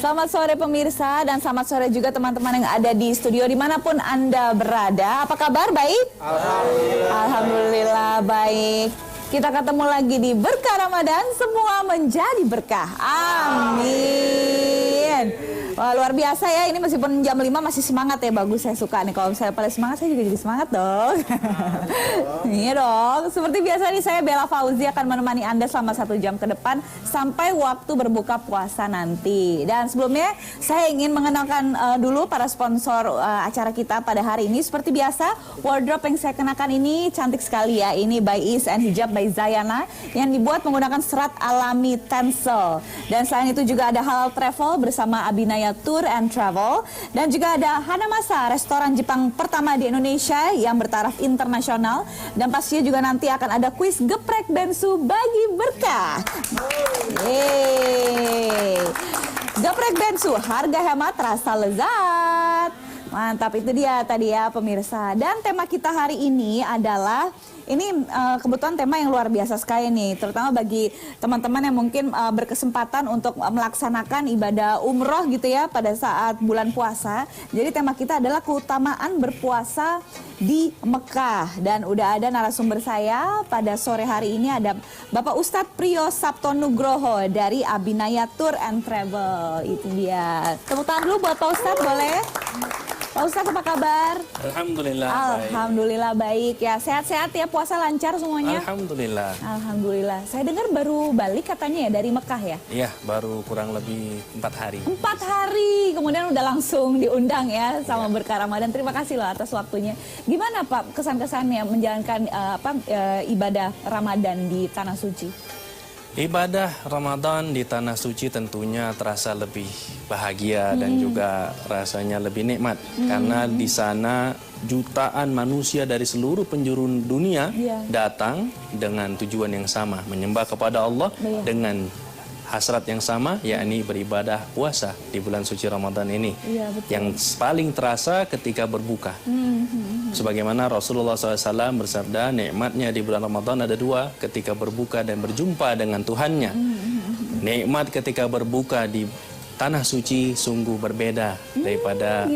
Selamat sore pemirsa dan selamat sore juga teman-teman yang ada di studio dimanapun Anda berada. Apa kabar? Baik? Alhamdulillah. Alhamdulillah baik. Kita ketemu lagi di Berkah Ramadan, semua menjadi berkah. Amin. Wah, luar biasa ya, ini meskipun jam 5 masih semangat ya, bagus, saya suka nih. Kalau misalnya pada semangat, saya juga jadi semangat dong. Iya dong, seperti biasa nih saya Bella Fauzi akan menemani Anda selama 1 jam ke depan sampai waktu berbuka puasa nanti. Dan sebelumnya saya ingin mengenalkan dulu para sponsor acara kita pada hari ini. Seperti biasa, wardrobe yang saya kenakan ini cantik sekali ya. Ini by Is and Hijab by Zayana yang dibuat menggunakan serat alami tencel. Dan selain itu juga ada Halal Travel bersama Abinaya Tour and Travel, dan juga ada Hanamasa, restoran Jepang pertama di Indonesia yang bertaraf internasional, dan pastinya juga nanti akan ada kuis geprek bensu bagi berkah. Yeay. Geprek bensu, harga hemat, rasa lezat. Mantap, itu dia tadi ya pemirsa. Dan tema kita hari ini adalah kebetulan tema yang luar biasa sekali nih, terutama bagi teman-teman yang mungkin berkesempatan untuk melaksanakan ibadah umroh gitu ya pada saat bulan puasa. Jadi tema kita adalah keutamaan berpuasa di Mekah. Dan udah ada narasumber saya pada sore hari ini, ada Bapak Ustadz Priyo Sabto Nugroho dari Abinaya Tour and Travel. Itu dia. Tepuk tangan dulu buat Pak Ustadz, boleh? Pak Ustadz, apa kabar? Alhamdulillah. Alhamdulillah baik ya, sehat-sehat ya, puasa lancar semuanya? Alhamdulillah. Alhamdulillah. Saya dengar baru balik katanya ya dari Mekah ya? Iya, baru kurang lebih 4 hari. 4 hari, kemudian udah langsung diundang ya sama Berkah Ramadan. Terima kasih loh atas waktunya. Gimana Pak kesan-kesannya menjalankan ibadah Ramadan di Tanah Suci? Ibadah Ramadan di Tanah Suci tentunya terasa lebih bahagia dan juga rasanya lebih nikmat. Karena di sana jutaan manusia dari seluruh penjuru dunia datang dengan tujuan yang sama, menyembah kepada Allah dengan hasrat yang sama, yakni beribadah puasa di bulan suci Ramadan ini. Yang paling terasa ketika berbuka. Sebagaimana Rasulullah SAW bersabda, nikmatnya di bulan Ramadan ada 2, ketika berbuka dan berjumpa dengan Tuhannya. Nikmat ketika berbuka di Tanah Suci sungguh berbeda daripada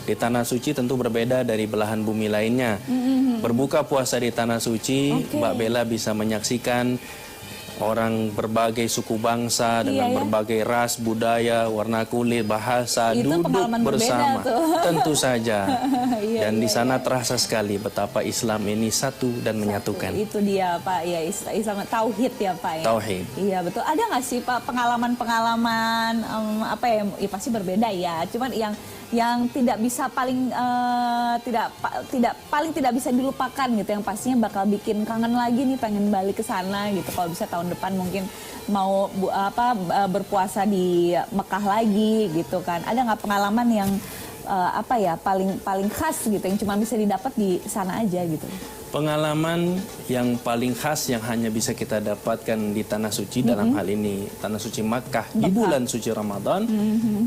di Tanah Suci tentu berbeda dari belahan bumi lainnya. Berbuka puasa di Tanah Suci, Mbak Bella bisa menyaksikan orang berbagai suku bangsa dengan berbagai ras, budaya, warna kulit, bahasa, itu duduk bersama. Tentu saja. Dan di sana terasa sekali betapa Islam ini satu dan menyatukan. Itu dia Pak, ya Islam tauhid ya Pak ya. Tauhid. Iya betul. Ada nggak sih Pak pengalaman-pengalaman apa ya? Pasti berbeda ya. Cuman yang tidak bisa tidak bisa dilupakan gitu, yang pastinya bakal bikin kangen lagi nih, pengen balik ke sana gitu. Kalau bisa tahun depan mungkin mau berpuasa di Mekah lagi gitu kan. Ada nggak pengalaman yang paling khas gitu, yang cuma bisa didapat di sana aja gitu? Pengalaman yang paling khas yang hanya bisa kita dapatkan di Tanah Suci, dalam hal ini Tanah Suci Makkah di bulan suci Ramadan,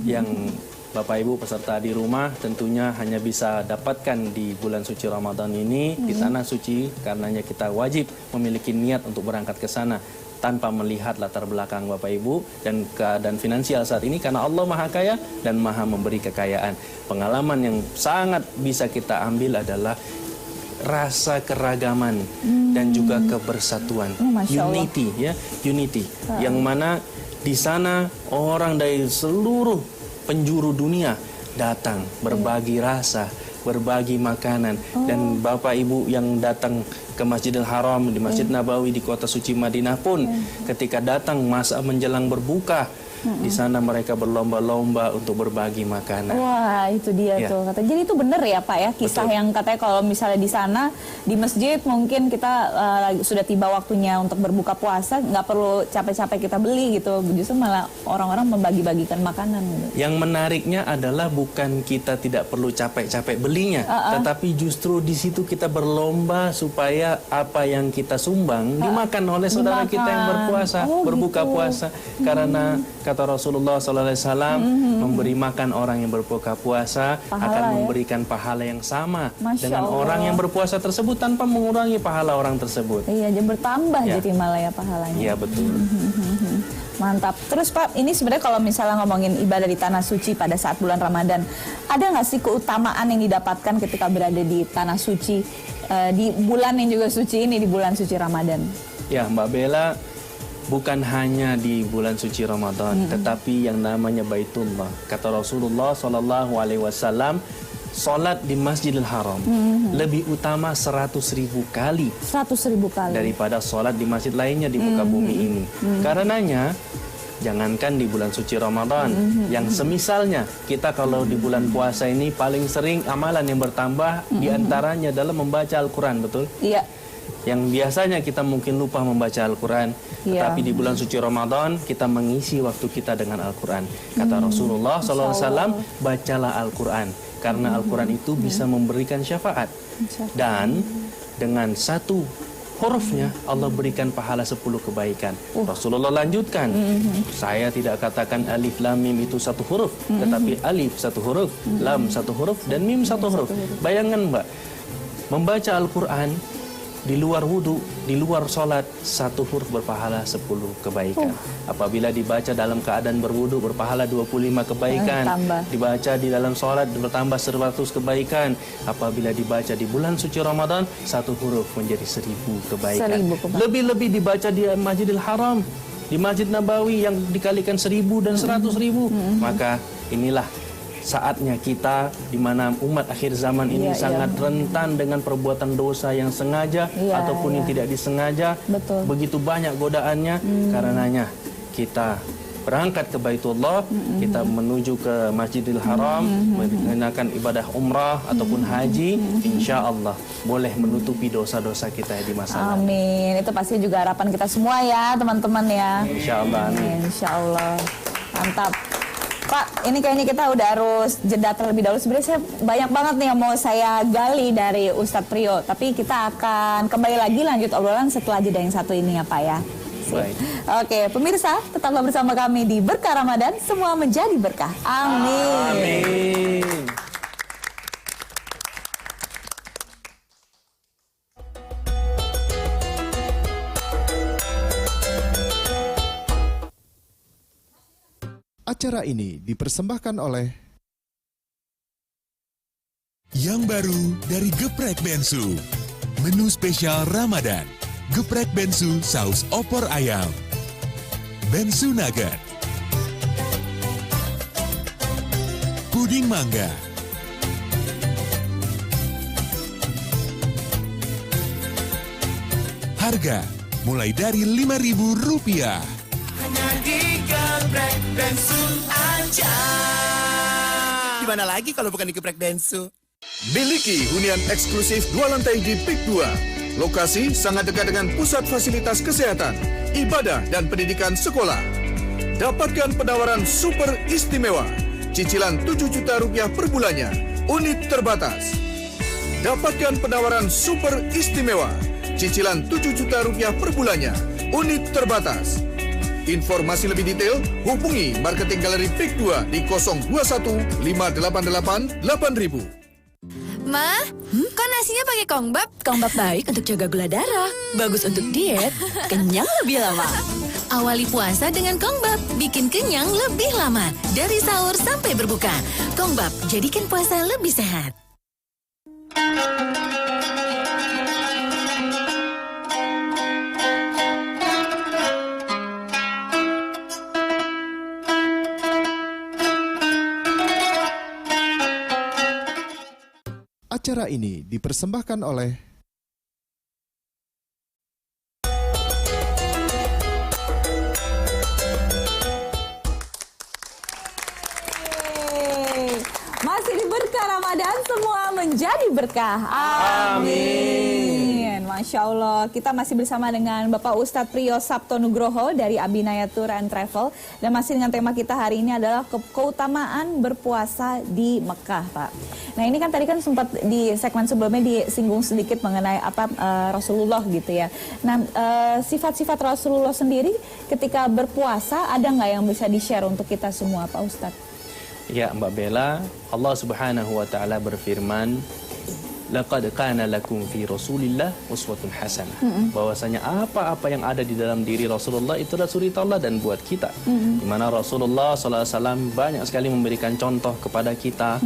yang Bapak Ibu peserta di rumah tentunya hanya bisa dapatkan di bulan suci Ramadan ini di Tanah Suci, karenanya kita wajib memiliki niat untuk berangkat ke sana tanpa melihat latar belakang Bapak Ibu dan keadaan finansial saat ini, karena Allah Maha Kaya dan Maha memberi kekayaan. Pengalaman yang sangat bisa kita ambil adalah rasa keragaman dan juga kebersatuan, unity ya, unity, yang mana di sana orang dari seluruh penjuru dunia datang berbagi rasa, berbagi makanan. Dan Bapak Ibu yang datang ke Masjidil Haram, di Masjid Nabawi di kota suci Madinah pun ketika datang masa menjelang berbuka, di sana mereka berlomba-lomba untuk berbagi makanan. Wah, itu dia tuh. Jadi itu benar ya Pak ya, kisah yang katanya kalau misalnya di sana di masjid mungkin kita sudah tiba waktunya untuk berbuka puasa, nggak perlu capek-capek kita beli gitu, justru malah orang-orang membagi-bagikan makanan gitu. Yang menariknya adalah bukan kita tidak perlu capek-capek belinya, tetapi justru di situ kita berlomba supaya apa yang kita sumbang dimakan oleh saudara kita yang berpuasa, berbuka puasa. Karena kata Rasulullah SAW, memberi makan orang yang berbuka puasa akan memberikan pahala yang sama dengan orang yang berpuasa tersebut tanpa mengurangi pahala orang tersebut. Iya, jadi bertambah jadi malah ya pahalanya. Iya, betul. Mantap. Terus Pak, ini sebenarnya kalau misalnya ngomongin ibadah di tanah suci pada saat bulan Ramadan, ada nggak sih keutamaan yang didapatkan ketika berada di tanah suci di bulan yang juga suci ini, di bulan suci Ramadan? Ya, Mbak Bella, bukan hanya di bulan suci Ramadan, tetapi yang namanya Baitullah. Kata Rasulullah SAW, solat di Masjidil Haram lebih utama 100.000 kali 100.000 kali daripada solat di masjid lainnya di muka bumi ini. Karenanya, jangankan di bulan suci Ramadan, yang semisalnya kita kalau di bulan puasa ini paling sering amalan yang bertambah diantaranya dalam membaca Al-Quran, betul? Iya. Yang biasanya kita mungkin lupa membaca Al-Quran, tetapi di bulan suci Ramadan kita mengisi waktu kita dengan Al-Quran. Kata Rasulullah SAW, bacalah Al-Quran, karena Al-Quran itu bisa memberikan syafaat. Dan dengan satu hurufnya Allah berikan pahala 10 kebaikan. Rasulullah lanjutkan, saya tidak katakan alif lam mim itu satu huruf, tetapi alif satu huruf, lam satu huruf, dan mim satu huruf. Bayangkan Mbak, membaca Al-Quran di luar wudhu, di luar sholat, satu huruf berpahala 10 kebaikan. Apabila dibaca dalam keadaan berwudhu, berpahala 25 kebaikan. Dibaca di dalam sholat, bertambah 100 kebaikan. Apabila dibaca di bulan suci Ramadan, satu huruf menjadi 1000 kebaikan. Lebih-lebih dibaca di Masjidil Haram, di Masjid Nabawi yang dikalikan 1000 dan 100.000. Maka inilah saatnya kita di mana umat akhir zaman ini sangat rentan dengan perbuatan dosa yang sengaja ataupun yang tidak disengaja. Begitu banyak godaannya. Karenanya kita berangkat ke Baitullah, kita menuju ke Masjidil Haram, mengenakan ibadah umrah ataupun haji, insya Allah boleh menutupi dosa-dosa kita di masa lalu. Amin. Itu pasti juga harapan kita semua ya teman-teman ya. Insya Allah. Amin. Insya Allah. Mantap. Pak, ini kayaknya kita udah harus jeda terlebih dahulu. Sebenarnya saya banyak banget nih yang mau saya gali dari Ustadz Priyo. Tapi kita akan kembali lagi lanjut obrolan setelah jeda yang satu ini ya Pak ya. Baik. Oke, pemirsa, tetaplah bersama kami di Berkah Ramadan. Semua menjadi berkah. Amin. Amin. Acara ini dipersembahkan oleh yang baru dari Geprek Bensu. Menu spesial Ramadan. Geprek Bensu saus opor ayam. Bensu nugget. Puding mangga. Harga mulai dari Rp5.000. Hanya di Geprek Bensu aja. Di mana lagi kalau bukan di Geprek Bensu? Miliki hunian eksklusif 2 lantai di PIK 2. Lokasi sangat dekat dengan pusat fasilitas kesehatan, ibadah, dan pendidikan sekolah. Dapatkan penawaran super istimewa. Cicilan Rp7 juta per bulannya. Unit terbatas. Dapatkan penawaran super istimewa. Cicilan Rp7 juta per bulannya. Unit terbatas. Informasi lebih detail, hubungi Marketing Galeri PIK 2 di 021 588 8000. Ma, kok nasinya pakai kongbab? Kongbab baik untuk jaga gula darah, bagus untuk diet, kenyang lebih lama. Awali puasa dengan kongbab, bikin kenyang lebih lama, dari sahur sampai berbuka. Kongbab, jadikan puasa lebih sehat. Acara ini dipersembahkan oleh Masih di Berkah Ramadan, semua menjadi berkah. Amin. Masya Allah, kita masih bersama dengan Bapak Ustadz Priyo Sabto Nugroho dari Abinaya Tour and Travel. Dan masih dengan tema kita hari ini adalah keutamaan berpuasa di Mekah, Pak. Nah ini kan tadi kan sempat di segmen sebelumnya disinggung sedikit mengenai apa Rasulullah gitu ya. Nah sifat-sifat Rasulullah sendiri ketika berpuasa ada nggak yang bisa di-share untuk kita semua, Pak Ustadz? Ya Mbak Bella, Allah Subhanahu wa Ta'ala berfirman, laqad kana lakum fi Rasulillah uswatun hasanah. Bahwasanya apa-apa yang ada di dalam diri Rasulullah itu adalah suri Allah dan buat kita. Di mana Rasulullah SAW banyak sekali memberikan contoh kepada kita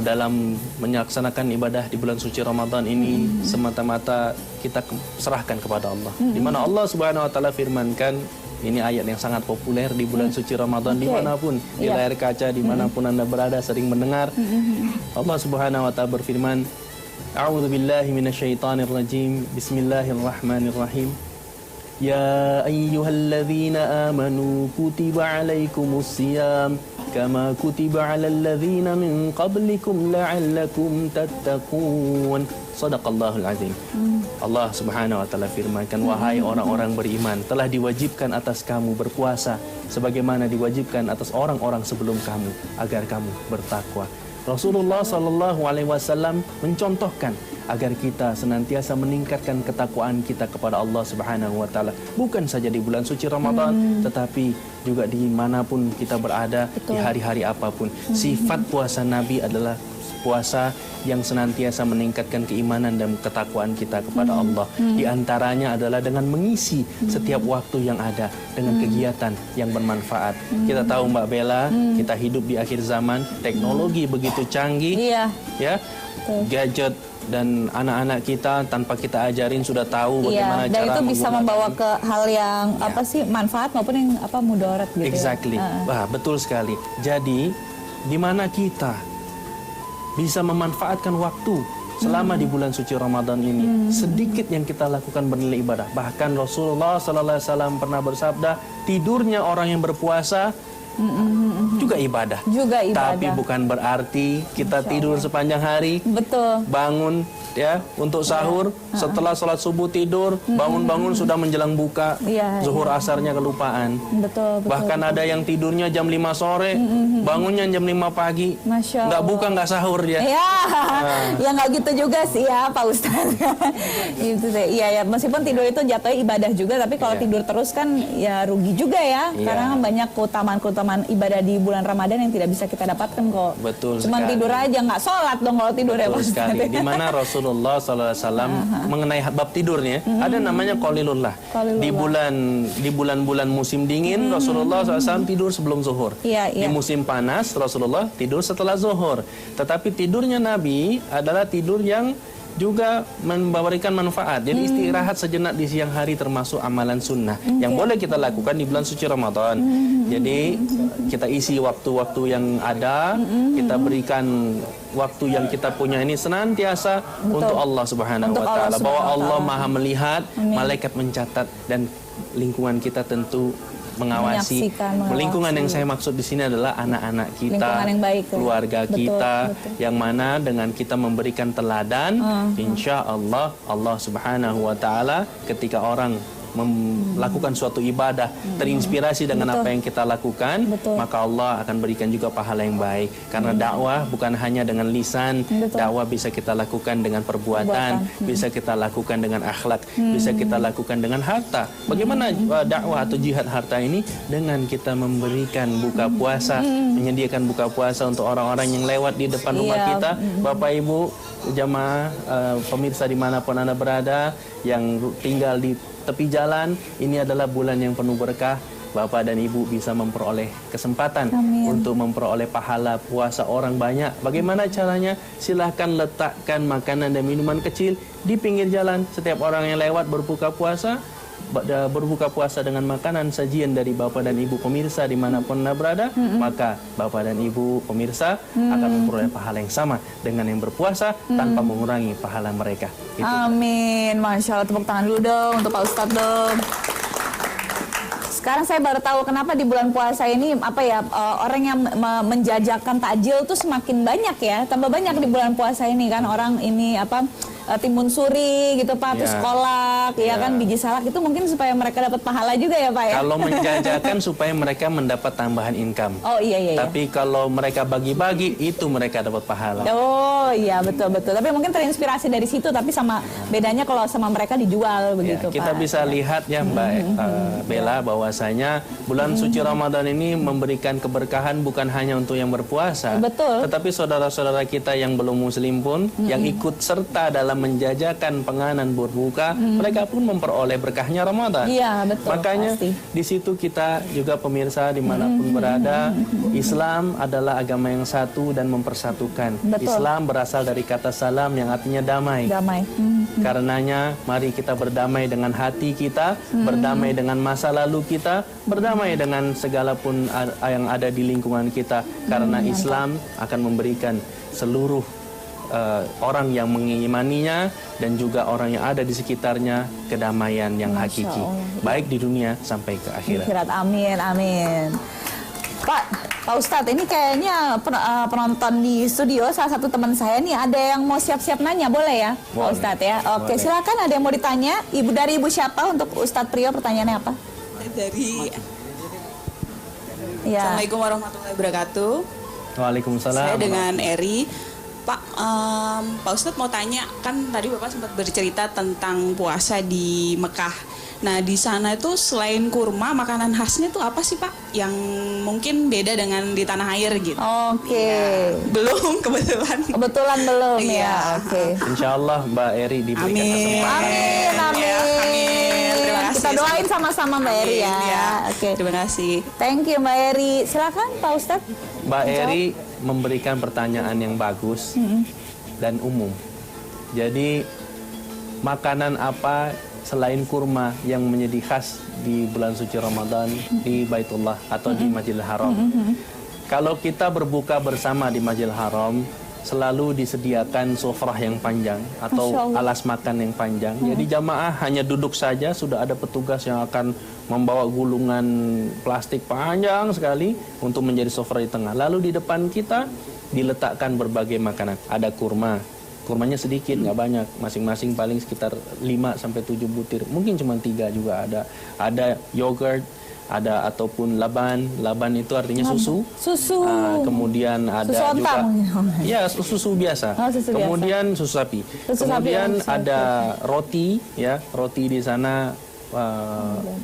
dalam melaksanakan ibadah di bulan suci Ramadan ini semata-mata kita serahkan kepada Allah. Di mana Allah Subhanahu wa taala firmankan, ini ayat yang sangat populer di bulan suci Ramadan dimanapun, di layar kaca, dimanapun Anda berada sering mendengar. Allah Subhanahu wa taala berfirman, A'udzu billahi minasyaitonir rajim. Bismillahirrahmanirrahim. Ya ayyuhalladzina amanu kutiba alaikumus siyam kama kutiba alal ladzina min qablikum la'allakum tattaqun. Shadaqallahul azim. Allah Subhanahu wa taala firmankan, wahai orang-orang beriman, telah diwajibkan atas kamu berpuasa sebagaimana diwajibkan atas orang-orang sebelum kamu agar kamu bertakwa. Rasulullah sallallahu alaihi wasallam mencontohkan agar kita senantiasa meningkatkan ketakwaan kita kepada Allah Subhanahu wa taala, bukan saja di bulan suci Ramadan tetapi juga dimanapun kita berada. Betul. Di hari-hari apapun. Sifat puasa Nabi adalah puasa yang senantiasa meningkatkan keimanan dan ketakwaan kita kepada Allah. Di antaranya adalah dengan mengisi setiap waktu yang ada dengan kegiatan yang bermanfaat. Kita tahu Mbak Bella, kita hidup di akhir zaman, teknologi begitu canggih, ya, gadget dan anak-anak kita tanpa kita ajarin sudah tahu bagaimana dan cara itu bisa membawa ke hal yang apa sih, manfaat maupun yang apa, mudarat gitu. Exactly. Wah, betul sekali. Jadi di mana kita bisa memanfaatkan waktu selama di bulan suci Ramadan ini, sedikit yang kita lakukan bernilai ibadah. Bahkan Rasulullah sallallahu alaihi wasallam pernah bersabda, tidurnya orang yang berpuasa juga ibadah. Tapi bukan berarti kita tidur sepanjang hari. Betul. Bangun ya untuk sahur, setelah sholat subuh tidur, bangun-bangun sudah menjelang buka, zuhur asarnya kelupaan. Betul. Bahkan ada yang tidurnya jam 5 sore, bangunnya jam 5 pagi, nggak buka nggak sahur dia. Ya nggak gitu juga sih ya Pak Ustadz. Itu sih. Iya, meskipun tidur itu jatuhnya ibadah juga, tapi kalau tidur terus kan ya rugi juga ya, karena banyak keutamaan ibadah di bulan Ramadan yang tidak bisa kita dapatkan kok. Betul. Cuman sekali. tidur aja nggak sholat dong kalau tidur. Betul sekali. Di mana Rasulullah SAW mengenai bab tidurnya ada namanya qalilullah. Di bulan-bulan musim dingin Rasulullah SAW tidur sebelum zuhur. Di musim panas Rasulullah tidur setelah zuhur. Tetapi tidurnya Nabi adalah tidur yang juga memberikan manfaat. Jadi istirahat sejenak di siang hari termasuk amalan sunnah yang boleh kita lakukan di bulan suci Ramadan. Jadi kita isi waktu-waktu yang ada, kita berikan waktu yang kita punya ini senantiasa untuk Allah Subhanahu wa taala. Bahwa Allah Maha melihat, malaikat mencatat, dan lingkungan kita tentu mengawasi. Lingkungan yang saya maksud di sini adalah anak-anak kita, keluarga kita, yang mana dengan kita memberikan teladan, insya Allah Allah Subhanahu wa taala ketika orang melakukan suatu ibadah terinspirasi dengan apa yang kita lakukan, maka Allah akan berikan juga pahala yang baik. Karena dakwah bukan hanya dengan lisan, dakwah bisa kita lakukan dengan perbuatan, bisa kita lakukan dengan akhlak, bisa kita lakukan dengan harta. Bagaimana dakwah atau jihad harta ini? Dengan kita memberikan buka puasa, menyediakan buka puasa untuk orang-orang yang lewat di depan rumah kita. Bapak Ibu jamaah pemirsa dimanapun Anda berada yang tinggal di tepi jalan, ini adalah bulan yang penuh berkah. Bapak dan Ibu bisa memperoleh kesempatan untuk memperoleh pahala puasa orang banyak. Bagaimana caranya? Silahkan letakkan makanan dan minuman kecil di pinggir jalan. Setiap orang yang lewat berbuka puasa dengan makanan sajian dari Bapak dan Ibu pemirsa dimanapun Anda berada, maka Bapak dan Ibu pemirsa akan memperoleh pahala yang sama dengan yang berpuasa tanpa mengurangi pahala mereka. Gitu. Amin. Masya Allah, tepuk tangan dulu dong untuk Pak Ustadz dong. Sekarang saya baru tahu kenapa di bulan puasa ini orang yang menjajakan takjil tuh semakin banyak ya, tambah banyak di bulan puasa ini kan orang ini timun suri gitu Pak, terus Ya. kolak, ya kan biji salak itu mungkin supaya mereka dapat pahala juga ya Pak ya. Kalau menjajakan supaya mereka mendapat tambahan income. Oh iya. Tapi kalau mereka bagi-bagi itu mereka dapat pahala. Oh iya betul. Tapi mungkin terinspirasi dari situ, tapi sama bedanya kalau sama mereka dijual Ya, begitu kita Pak. bisa lihat ya Mbak Bella bahwasanya bulan suci Ramadan ini memberikan keberkahan bukan hanya untuk yang berpuasa, Betul. tetapi saudara-saudara kita yang belum muslim pun yang ikut serta dalam menjajakan penganan berbuka, mereka pun memperoleh berkahnya Ramadan. Iya betul. Makanya pasti. di situ kita juga pemirsa dimanapun berada, Islam adalah agama yang satu dan mempersatukan. Betul. Islam berasal dari kata salam yang artinya damai. Damai. Karenanya mari kita berdamai dengan hati kita, berdamai dengan masa lalu kita, berdamai dengan segala pun yang ada di lingkungan kita. Karena Islam akan memberikan seluruh orang yang mengimaninya dan juga orang yang ada di sekitarnya kedamaian yang hakiki, baik di dunia sampai ke akhirat. Akhirat. Amin. Pak Ustadz, ini kayaknya penonton di studio, salah satu teman saya nih ada yang mau siap-siap nanya, boleh ya Pak Boleh. Ustadz ya? Oke, Boleh. silakan, ada yang mau ditanya. Dari ibu siapa untuk Ustadz Prio, pertanyaannya apa? Dari Ya. Assalamualaikum warahmatullahi wabarakatuh. Waalaikumsalam. Saya dengan Eri. Pak Ustadz mau tanya, kan tadi Bapak sempat bercerita tentang puasa di Mekah. Nah, di sana itu selain kurma, makanan khasnya tuh apa sih Pak? Yang mungkin beda dengan di tanah air gitu. Oke. Belum kebetulan. Kebetulan belum ya. Iya. Oke. Insya Allah Mbak Eri diberikan Amin. kesempatan. Amin. Ya, amin. Terima kasih. Kita doain sama-sama Mbak Eri ya. Amin, ya. Oke. Terima kasih. Thank you Mbak Eri. Silakan Pak Ustadz. Mbak Eri memberikan pertanyaan yang bagus dan umum. Jadi makanan apa selain kurma yang menjadi khas di bulan suci Ramadan di Baitullah atau di Masjidil Haram? Kalau kita berbuka bersama di Masjidil Haram, selalu disediakan sofrah yang panjang atau Masya Allah. alas makan yang panjang. Jadi jamaah hanya duduk saja, sudah ada petugas yang akan membawa gulungan plastik panjang sekali untuk menjadi sofrah di tengah. Lalu di depan kita diletakkan berbagai makanan. Ada kurmanya sedikit, nggak banyak, masing-masing paling sekitar 5-7 butir, mungkin cuma 3 juga ada yogurt, ada ataupun laban itu artinya susu. Kemudian ada Susu onta juga mungkin. ya susu biasa. Oh, susu Kemudian susu sapi. Kemudian sapi, ada roti ya, roti di sana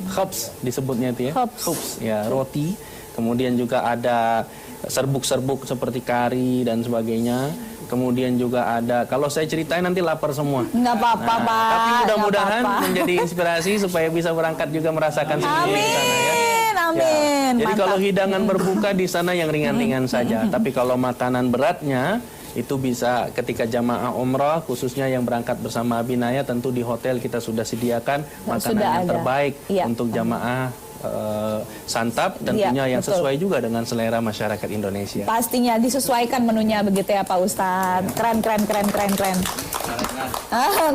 khubz disebutnya itu ya. Khubz. Ya, roti. Kemudian juga ada serbuk-serbuk seperti kari dan sebagainya. Kemudian juga ada, kalau saya ceritain nanti lapar semua. Nggak apa-apa, Pak. Tapi mudah-mudahan Nggak apa-apa. menjadi inspirasi supaya bisa berangkat juga merasakan sendiri di sana ya. Amin. Ya. Jadi Mantap. kalau hidangan berbuka di sana yang ringan-ringan saja. Tapi kalau makanan beratnya itu bisa ketika jamaah umrah, khususnya yang berangkat bersama Abinaya, tentu di hotel kita sudah sediakan makanan Sudah yang ada. terbaik Iya. untuk jamaah santap, tentunya yang betul. sesuai juga dengan selera masyarakat Indonesia. Pastinya disesuaikan menunya begitu ya Pak Ustadz. Keren.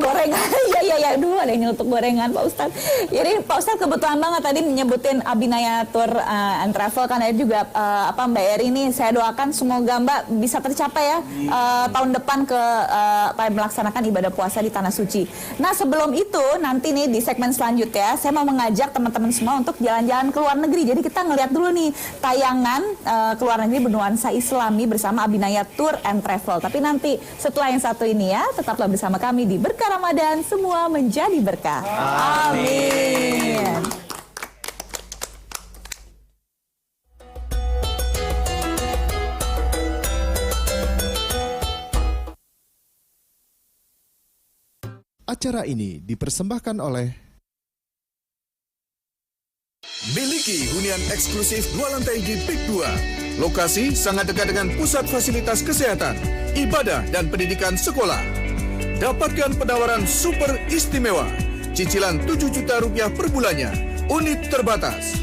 Gorengan. Iya. Dulu ada yang nyelutuk gorengan Pak Ustadz. Jadi Pak Ustadz kebetulan banget tadi menyebutin Abinaya Tour and Travel, kan ada juga Mbak Eri ini. Saya doakan semoga Mbak bisa tercapai ya tahun depan ke melaksanakan ibadah puasa di Tanah Suci. Nah sebelum itu nanti nih di segmen selanjutnya saya mau mengajak teman-teman semua untuk jalan-jalan ke luar negeri. Jadi kita ngeliat dulu nih tayangan ke luar negeri bernuansa Islami bersama Abinaya Tour and Travel. Tapi nanti setelah yang satu ini ya, tetaplah bersama kami di Berkah Ramadan, semua menjadi berkah. Amin. Acara ini dipersembahkan oleh Miliki hunian eksklusif 2 lantai di PIK 2. Lokasi sangat dekat dengan pusat fasilitas kesehatan, ibadah, dan pendidikan sekolah. Dapatkan penawaran super istimewa. Cicilan 7 juta rupiah per bulannya. Unit terbatas.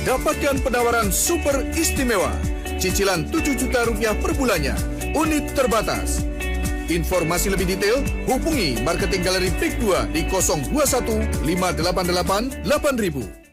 Dapatkan penawaran super istimewa. Cicilan 7 juta rupiah per bulannya. Unit terbatas. Informasi lebih detail hubungi Marketing Galeri PIK 2 di 021 588 8000.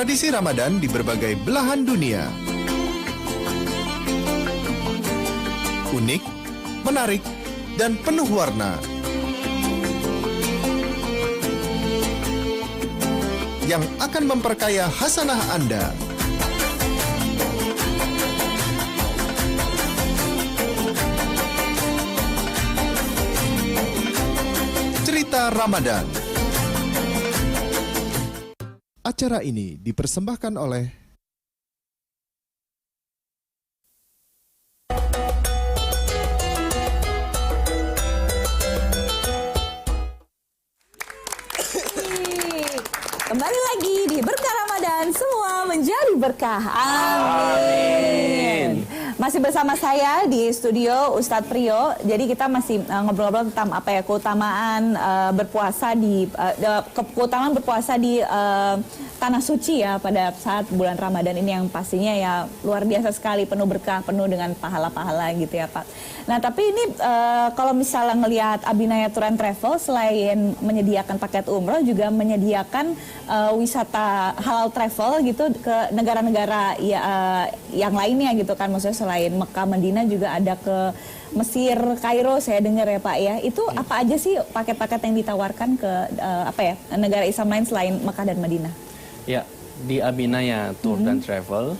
tradisi Ramadan di berbagai belahan dunia. Unik, menarik, dan penuh warna. Yang akan memperkaya hasanah Anda. Cerita Ramadan. Acara ini dipersembahkan oleh Kembali lagi di Berkah Ramadan, semua menjadi berkah. Amin. Masih bersama saya di studio Ustadz Prio. Jadi kita masih ngobrol-ngobrol tentang apa ya, keutamaan berpuasa di tanah suci ya pada saat bulan Ramadan ini, yang pastinya ya luar biasa sekali, penuh berkah, penuh dengan pahala-pahala gitu ya Pak. Nah tapi ini kalau misalnya ngelihat Abinaya Tour and Travel, selain menyediakan paket umroh juga menyediakan wisata halal travel gitu ke negara-negara yang lainnya gitu kan, maksudnya selain Mekah, Madinah juga ada ke Mesir, Kairo saya dengar ya Pak ya. Itu apa aja sih paket-paket yang ditawarkan ke negara Islam lain selain Mekah dan Madinah? Ya, di Abinaya Tour dan Travel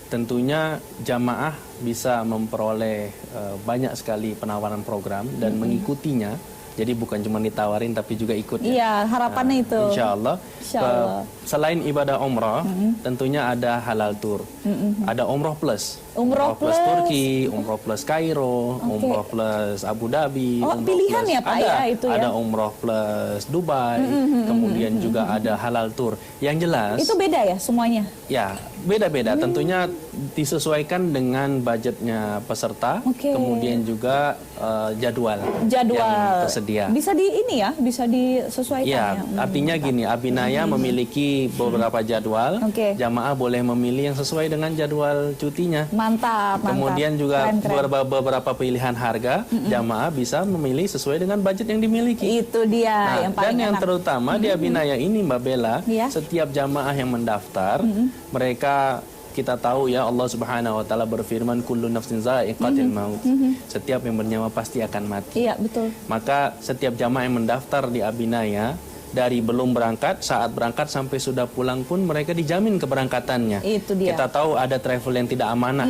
tentunya jamaah bisa memperoleh banyak sekali penawaran program dan mengikutinya. Jadi bukan cuma ditawarin tapi juga ikut. Iya, harapannya itu. Insya Allah. Selain ibadah umrah, tentunya ada halal tour. Ada umroh plus. Umroh plus Turki, umroh plus Kairo, umroh plus Abu Dhabi. Oh, pilihan plus, ya Pak ya itu ya. Ada umroh plus Dubai, kemudian juga ada halal tour. Yang jelas. Itu beda ya semuanya? Ya, beda-beda. Tentunya disesuaikan dengan budgetnya peserta, kemudian juga jadwal yang tersedia. Bisa bisa disesuaikan ya. Artinya gini, Abinaya memiliki beberapa jadwal, jamaah boleh memilih yang sesuai dengan jadwal cutinya. Mantap. Kemudian juga beberapa pilihan harga, jamaah bisa memilih sesuai dengan budget yang dimiliki. Itu dia yang paling dan yang enak. terutama di Abinaya ini Mbak Bella, setiap jamaah yang mendaftar, mereka, kita tahu ya, Allah Subhanahu wa taala berfirman kullu nafsin za'iqatul maut. Setiap yang bernyawa pasti akan mati. Iya, betul. Maka setiap jamaah yang mendaftar di Abinaya, dari belum berangkat, saat berangkat sampai sudah pulang pun mereka dijamin keberangkatannya. Itu dia. Kita tahu ada travel yang tidak amanah.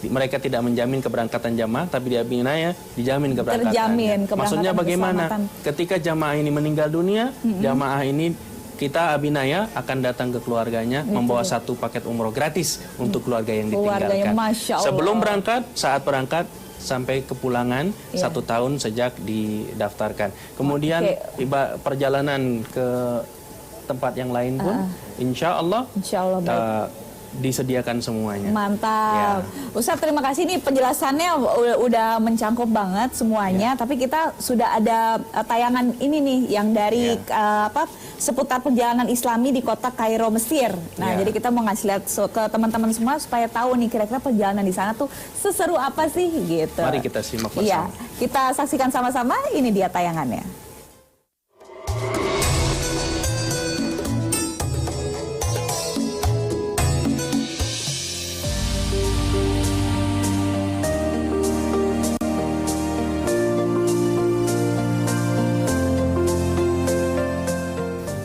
Mereka tidak menjamin keberangkatan jamaah, tapi di Abinaya dijamin keberangkatannya. Terjamin keberangkatan. Maksudnya bagaimana? Ketika jamaah ini meninggal dunia, jamaah ini, kita Abinaya akan datang ke keluarganya membawa satu paket umroh gratis untuk keluarga yang ditinggalkan. Masya Allah. Sebelum berangkat, saat berangkat, sampai kepulangan 1 tahun sejak didaftarkan. Kemudian perjalanan ke tempat yang lain pun, insya Allah disediakan semuanya. Mantap. Ustadz, terima kasih nih penjelasannya udah mencangkup banget semuanya. Tapi kita sudah ada tayangan ini nih yang dari seputar perjalanan Islami di kota Kairo, Mesir. Nah, jadi kita mau ngasih lihat ke teman-teman semua supaya tahu nih kira-kira perjalanan di sana tuh seseru apa sih gitu. Mari kita simak bersama. Iya, kita saksikan sama-sama. Ini dia tayangannya.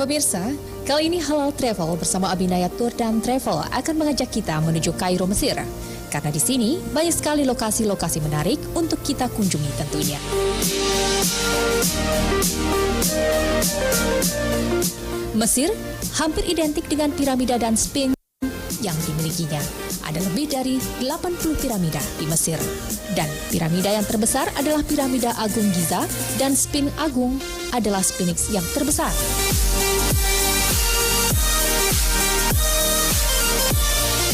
Pemirsa, kali ini Halal Travel bersama Abinaya Tour dan Travel akan mengajak kita menuju Kairo, Mesir. Karena di sini banyak sekali lokasi-lokasi menarik untuk kita kunjungi tentunya. Mesir hampir identik dengan piramida dan Sphinx yang dimilikinya. Ada lebih dari 80 piramida di Mesir. Dan piramida yang terbesar adalah piramida Agung Giza dan Sphinx Agung adalah Sphinx yang terbesar.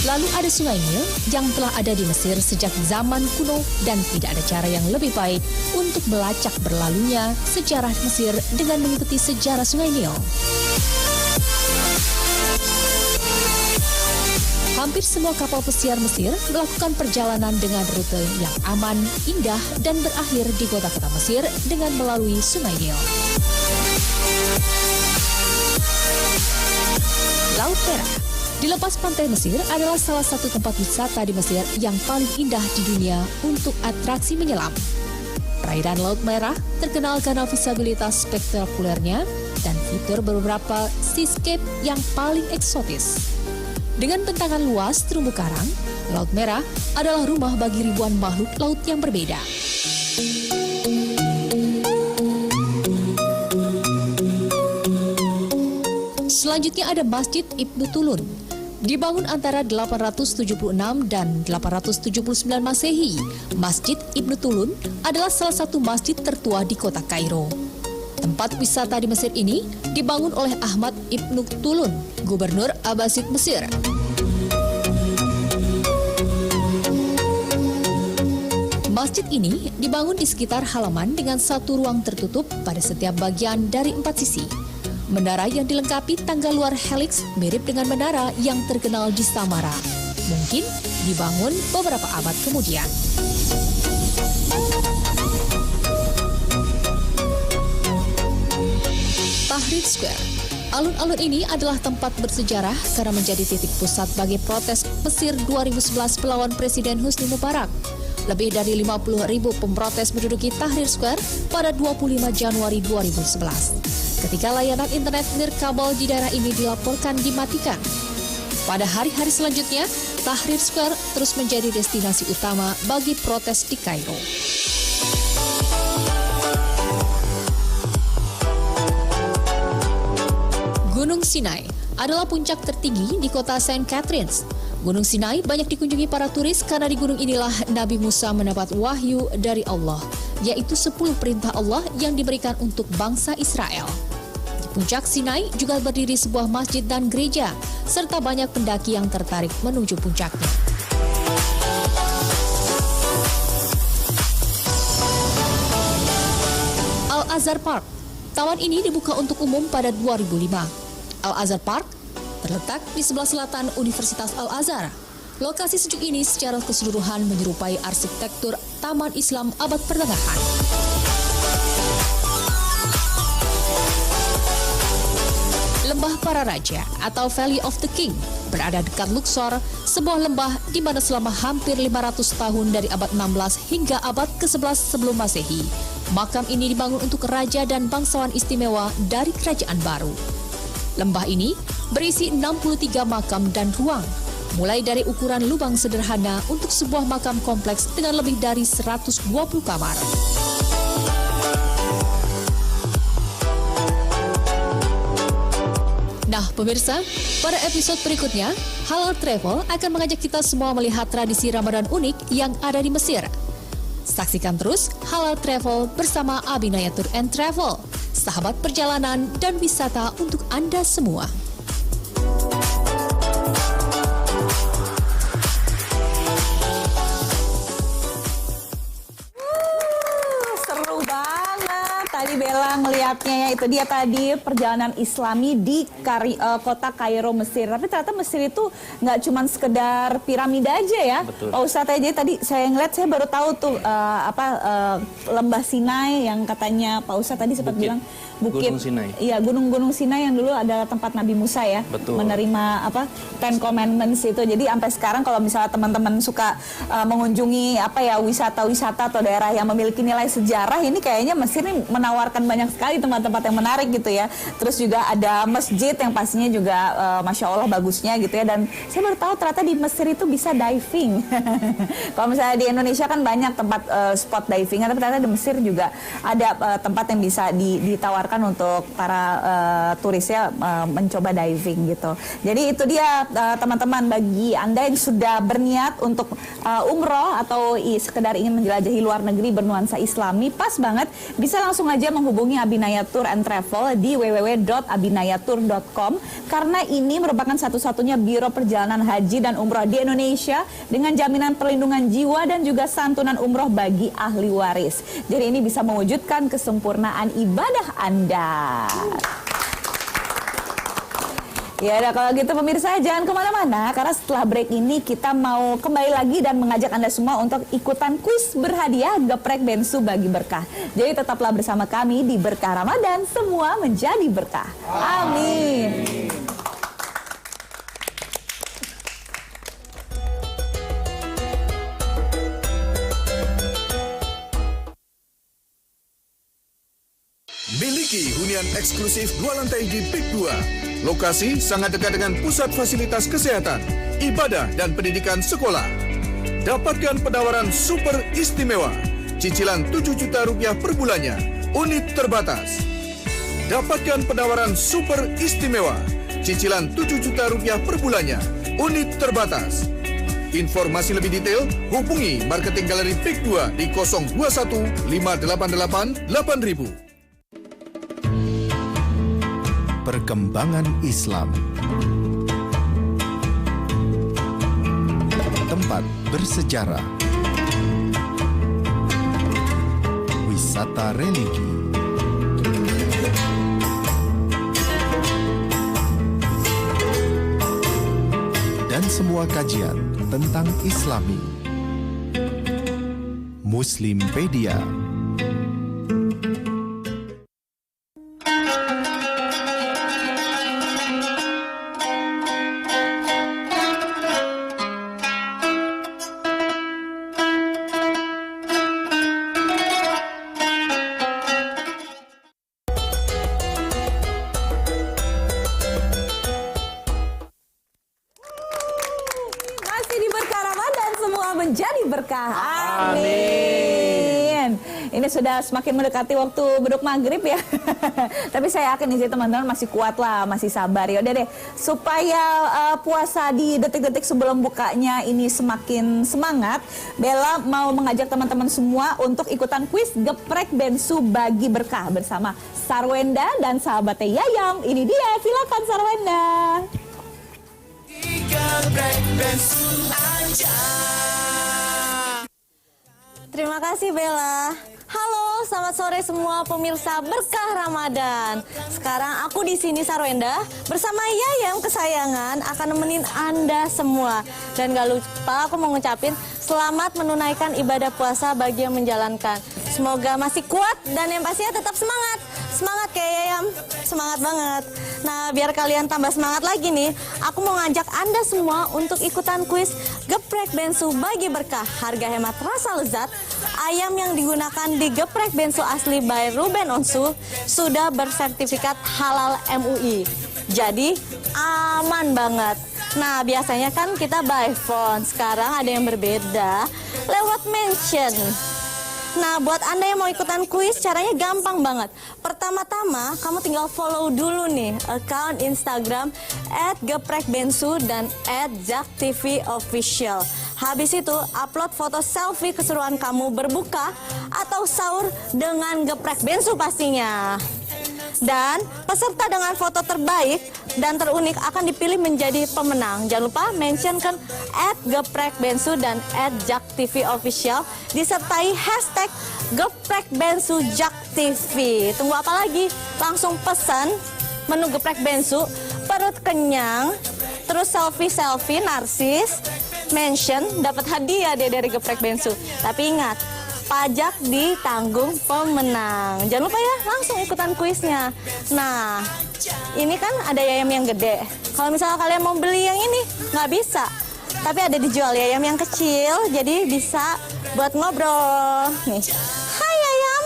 Lalu ada Sungai Nil yang telah ada di Mesir sejak zaman kuno dan tidak ada cara yang lebih baik untuk melacak berlalunya sejarah Mesir dengan mengikuti sejarah Sungai Nil. Hampir semua kapal pesiar Mesir melakukan perjalanan dengan rute yang aman, indah, dan berakhir di kota-kota Mesir dengan melalui Sungai Nil. Laut Merah Dilepas pantai Mesir adalah salah satu tempat wisata di Mesir yang paling indah di dunia untuk atraksi menyelam. Perairan Laut Merah terkenal karena visabilitas spektakulernya dan fitur beberapa seascape yang paling eksotis. Dengan bentangan luas terumbu karang, Laut Merah adalah rumah bagi ribuan makhluk laut yang berbeda. Selanjutnya ada Masjid Ibnu Tulun. Dibangun antara 876 dan 879 Masehi, Masjid Ibnu Tulun adalah salah satu masjid tertua di kota Kairo. Tempat wisata di Mesir ini dibangun oleh Ahmad Ibnu Tulun, Gubernur Abbasid Mesir. Masjid ini dibangun di sekitar halaman dengan satu ruang tertutup pada setiap bagian dari 4 sisi. Menara yang dilengkapi tangga luar helix mirip dengan menara yang terkenal di Samara. Mungkin dibangun beberapa abad kemudian. Tahrir Square. Alun-alun ini adalah tempat bersejarah karena menjadi titik pusat bagi protes Mesir 2011 melawan Presiden Husni Mubarak. Lebih dari 50.000 pemprotes menduduki Tahrir Square pada 25 Januari 2011. Ketika layanan internet nirkabel di daerah ini dilaporkan dimatikan. Pada hari-hari selanjutnya, Tahrir Square terus menjadi destinasi utama bagi protes di Kairo. Gunung Sinai adalah puncak tertinggi di kota St. Catharines. Gunung Sinai banyak dikunjungi para turis karena di gunung inilah Nabi Musa mendapat wahyu dari Allah, yaitu 10 perintah Allah yang diberikan untuk bangsa Israel. Di puncak Sinai juga berdiri sebuah masjid dan gereja, serta banyak pendaki yang tertarik menuju puncaknya. Al-Azhar Park. Taman ini dibuka untuk umum pada 2005. Al-Azhar Park terletak di sebelah selatan Universitas Al-Azhar. Lokasi sejuk ini secara keseluruhan menyerupai arsitektur Taman Islam abad pertengahan. Lembah Para Raja atau Valley of the King berada dekat Luxor, sebuah lembah di mana selama hampir 500 tahun dari abad 16 hingga abad ke-11 sebelum Masehi, makam ini dibangun untuk raja dan bangsawan istimewa dari kerajaan baru. Lembah ini berisi 63 makam dan ruang, mulai dari ukuran lubang sederhana untuk sebuah makam kompleks dengan lebih dari 120 kamar. Nah, pemirsa, pada episode berikutnya, Halal Travel akan mengajak kita semua melihat tradisi Ramadan unik yang ada di Mesir. Saksikan terus Halal Travel bersama Abinaya Tour and Travel, sahabat perjalanan dan wisata untuk Anda semua. Seru banget. Tadi Bella ngelihatnya ya, itu dia tadi perjalanan Islami di kota Kairo, Mesir. Tapi ternyata Mesir itu nggak cuma sekedar piramida aja ya. Betul. Pak Ustadz aja tadi saya ngeliat, saya baru tahu tuh Lembah Sinai yang katanya Pak Ustadz tadi sempat bilang Bukit Gunung Sinai. Iya, Gunung Sinai yang dulu adalah tempat Nabi Musa ya. Betul. Menerima Ten Commandments itu. Jadi sampai sekarang kalau misalnya teman-teman suka mengunjungi wisata-wisata atau daerah yang memiliki nilai sejarah, ini kayaknya Mesir ini menawarkan banyak sekali tempat-tempat yang menarik gitu ya. Terus juga ada masjid yang pastinya juga Masya Allah bagusnya gitu ya. Dan saya baru tahu ternyata di Mesir itu bisa diving. Kalau misalnya di Indonesia kan banyak tempat spot diving, tapi ternyata di Mesir juga ada tempat yang bisa ditawarkan untuk para turis ya mencoba diving gitu. Jadi itu dia teman-teman, bagi Anda yang sudah berniat untuk umroh atau sekedar ingin menjelajahi luar negeri bernuansa Islami, pas banget bisa langsung aja menghubungi Abinaya Tour and Travel di www.abinayatur.com karena ini merupakan satu-satunya biro perjalanan haji dan umroh di Indonesia dengan jaminan perlindungan jiwa dan juga santunan umroh bagi ahli waris. Jadi ini bisa mewujudkan kesempurnaan ibadah Anda. Ya udah, kalau gitu pemirsa jangan kemana-mana karena setelah break ini kita mau kembali lagi dan mengajak Anda semua untuk ikutan kuis berhadiah Geprek Bensu bagi berkah. Jadi tetaplah bersama kami di Berkah Ramadan, semua menjadi berkah. Amin. Miliki hunian eksklusif 2 lantai di PIK 2. Lokasi sangat dekat dengan pusat fasilitas kesehatan, ibadah dan pendidikan sekolah. Dapatkan penawaran super istimewa. Cicilan 7 juta rupiah per bulannya. Unit terbatas. Dapatkan penawaran super istimewa. Cicilan 7 juta rupiah per bulannya. Unit terbatas. Informasi lebih detail hubungi Marketing Galeri PIK 2 di 021 588 8000. Perkembangan Islam. Tempat bersejarah. Wisata religi. Dan semua kajian tentang Islami. Muslimpedia. Masih di berkah Ramadan, semua menjadi berkah. Amin. Ini sudah semakin mendekati waktu beduk maghrib ya. Tapi saya yakin nih teman-teman masih kuat lah, masih sabar. Ya udah deh, supaya puasa di detik-detik sebelum bukanya ini semakin semangat, Bella mau mengajak teman-teman semua untuk ikutan kuis Geprek Bensu Bagi Berkah bersama Sarwenda dan sahabatnya Yayam. Ini dia, silakan Sarwenda. Terima kasih Bella. Halo, selamat sore semua pemirsa berkah Ramadan. Sekarang aku di sini Sarwenda bersama Yayam kesayangan akan nemenin Anda semua. Dan gak lupa aku mau ngucapin selamat menunaikan ibadah puasa bagi yang menjalankan. Semoga masih kuat dan yang pastinya tetap semangat. Semangat kayak Yayam, semangat banget. Nah, biar kalian tambah semangat lagi nih, aku mau ngajak Anda semua untuk ikutan kuis Geprek Bensu Bagi Berkah. Harga hemat rasa lezat. Ayam yang digunakan di Geprek Bensu asli by Ruben Onsu sudah bersertifikat halal MUI. Jadi aman banget. Nah, biasanya kan kita by phone. Sekarang ada yang berbeda lewat mention. Nah, buat Anda yang mau ikutan kuis, caranya gampang banget. Pertama-tama, kamu tinggal follow dulu nih account Instagram @geprekbensu dan @jaktv_official. Habis itu, upload foto selfie keseruan kamu berbuka atau sahur dengan geprek bensu pastinya. Dan peserta dengan foto terbaik dan terunik akan dipilih menjadi pemenang. Jangan lupa mentionkan @geprekbensu dan @jaktv_official disertai hashtag #geprekbensujaktv. Tunggu apa lagi? Langsung pesan menu geprek bensu, perut kenyang, terus selfie narsis, mention, dapat hadiah deh dari geprek bensu. Tapi ingat, pajak ditanggung pemenang. Jangan lupa ya, langsung ikutan kuisnya. Nah, ini kan ada Yayam yang gede. Kalau misalnya kalian mau beli yang ini, nggak bisa. Tapi ada dijual Yayam yang kecil, jadi bisa buat ngobrol. Nih, hai Yayam,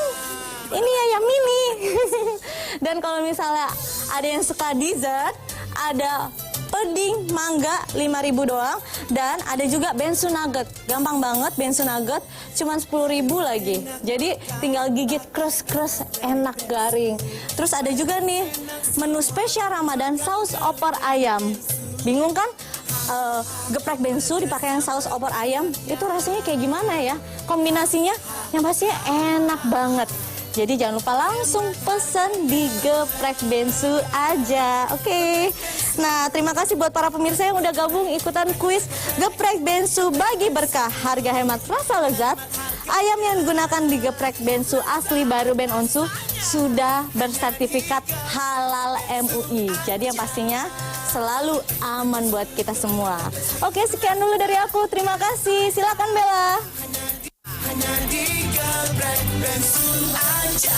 ini Yayam mini. Dan kalau misalnya ada yang suka dessert, ada puding mangga 5.000 doang, dan ada juga bensu nugget. Gampang banget, bensu nugget cuma 10.000 lagi. Jadi tinggal gigit krus enak garing. Terus ada juga nih menu spesial Ramadan saus opor ayam. Bingung kan? Geprek bensu dipakai yang saus opor ayam, itu rasanya kayak gimana ya? Kombinasinya yang pastinya enak banget. Jadi jangan lupa langsung pesan di Geprek Bensu aja. Oke. Nah, terima kasih buat para pemirsa yang udah gabung ikutan kuis Geprek Bensu Bagi Berkah. Harga hemat rasa lezat. Ayam yang digunakan di Geprek Bensu asli baru Ben Onsu sudah bersertifikat halal MUI. Jadi yang pastinya selalu aman buat kita semua. Oke, sekian dulu dari aku. Terima kasih. Silakan Bella. Hanya di Geprek Bensu aja.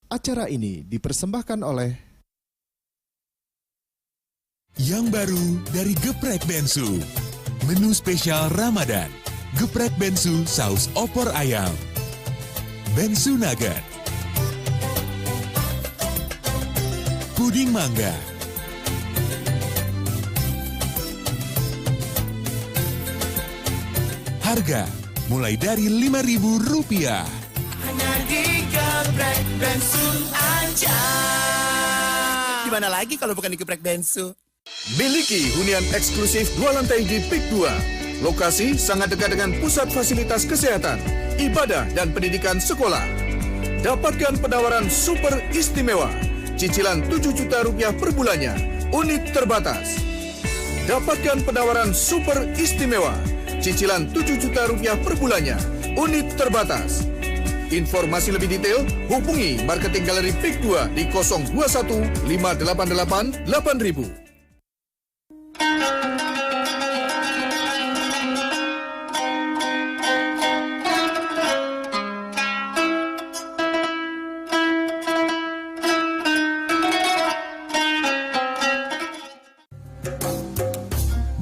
Acara ini dipersembahkan oleh Yang baru dari Geprek Bensu. Menu spesial Ramadan. Geprek Bensu saus opor ayam. Bensu nugget. Puding mangga. Harga mulai dari Rp5.000. Hanya di Geprek Bensu aja. Di mana lagi kalau bukan di Geprek Bensu? Miliki hunian eksklusif 2 lantai di PIK 2. Lokasi sangat dekat dengan pusat fasilitas kesehatan, ibadah dan pendidikan sekolah. Dapatkan penawaran super istimewa. Cicilan Rp7 juta per bulannya. Unit terbatas. Dapatkan penawaran super istimewa. Cicilan Rp7 juta per bulannya. Unit terbatas. Informasi lebih detail hubungi Marketing Galeri PIK 2 di 021 588 8000.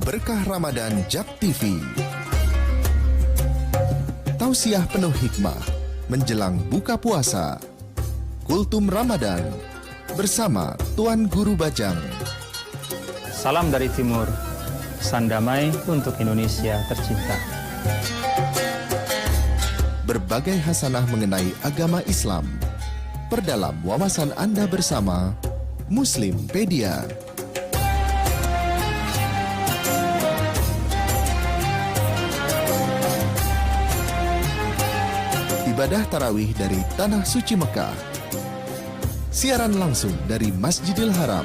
Berkah Ramadan JAK TV. Tausiah penuh hikmah menjelang buka puasa. Kultum Ramadan bersama Tuan Guru Bajang. Salam dari Timur, pesan damai untuk Indonesia tercinta. Berbagai hasanah mengenai agama Islam. Perdalam wawasan Anda bersama Muslimpedia. Ibadah tarawih dari Tanah Suci Mekah. Siaran langsung dari Masjidil Haram.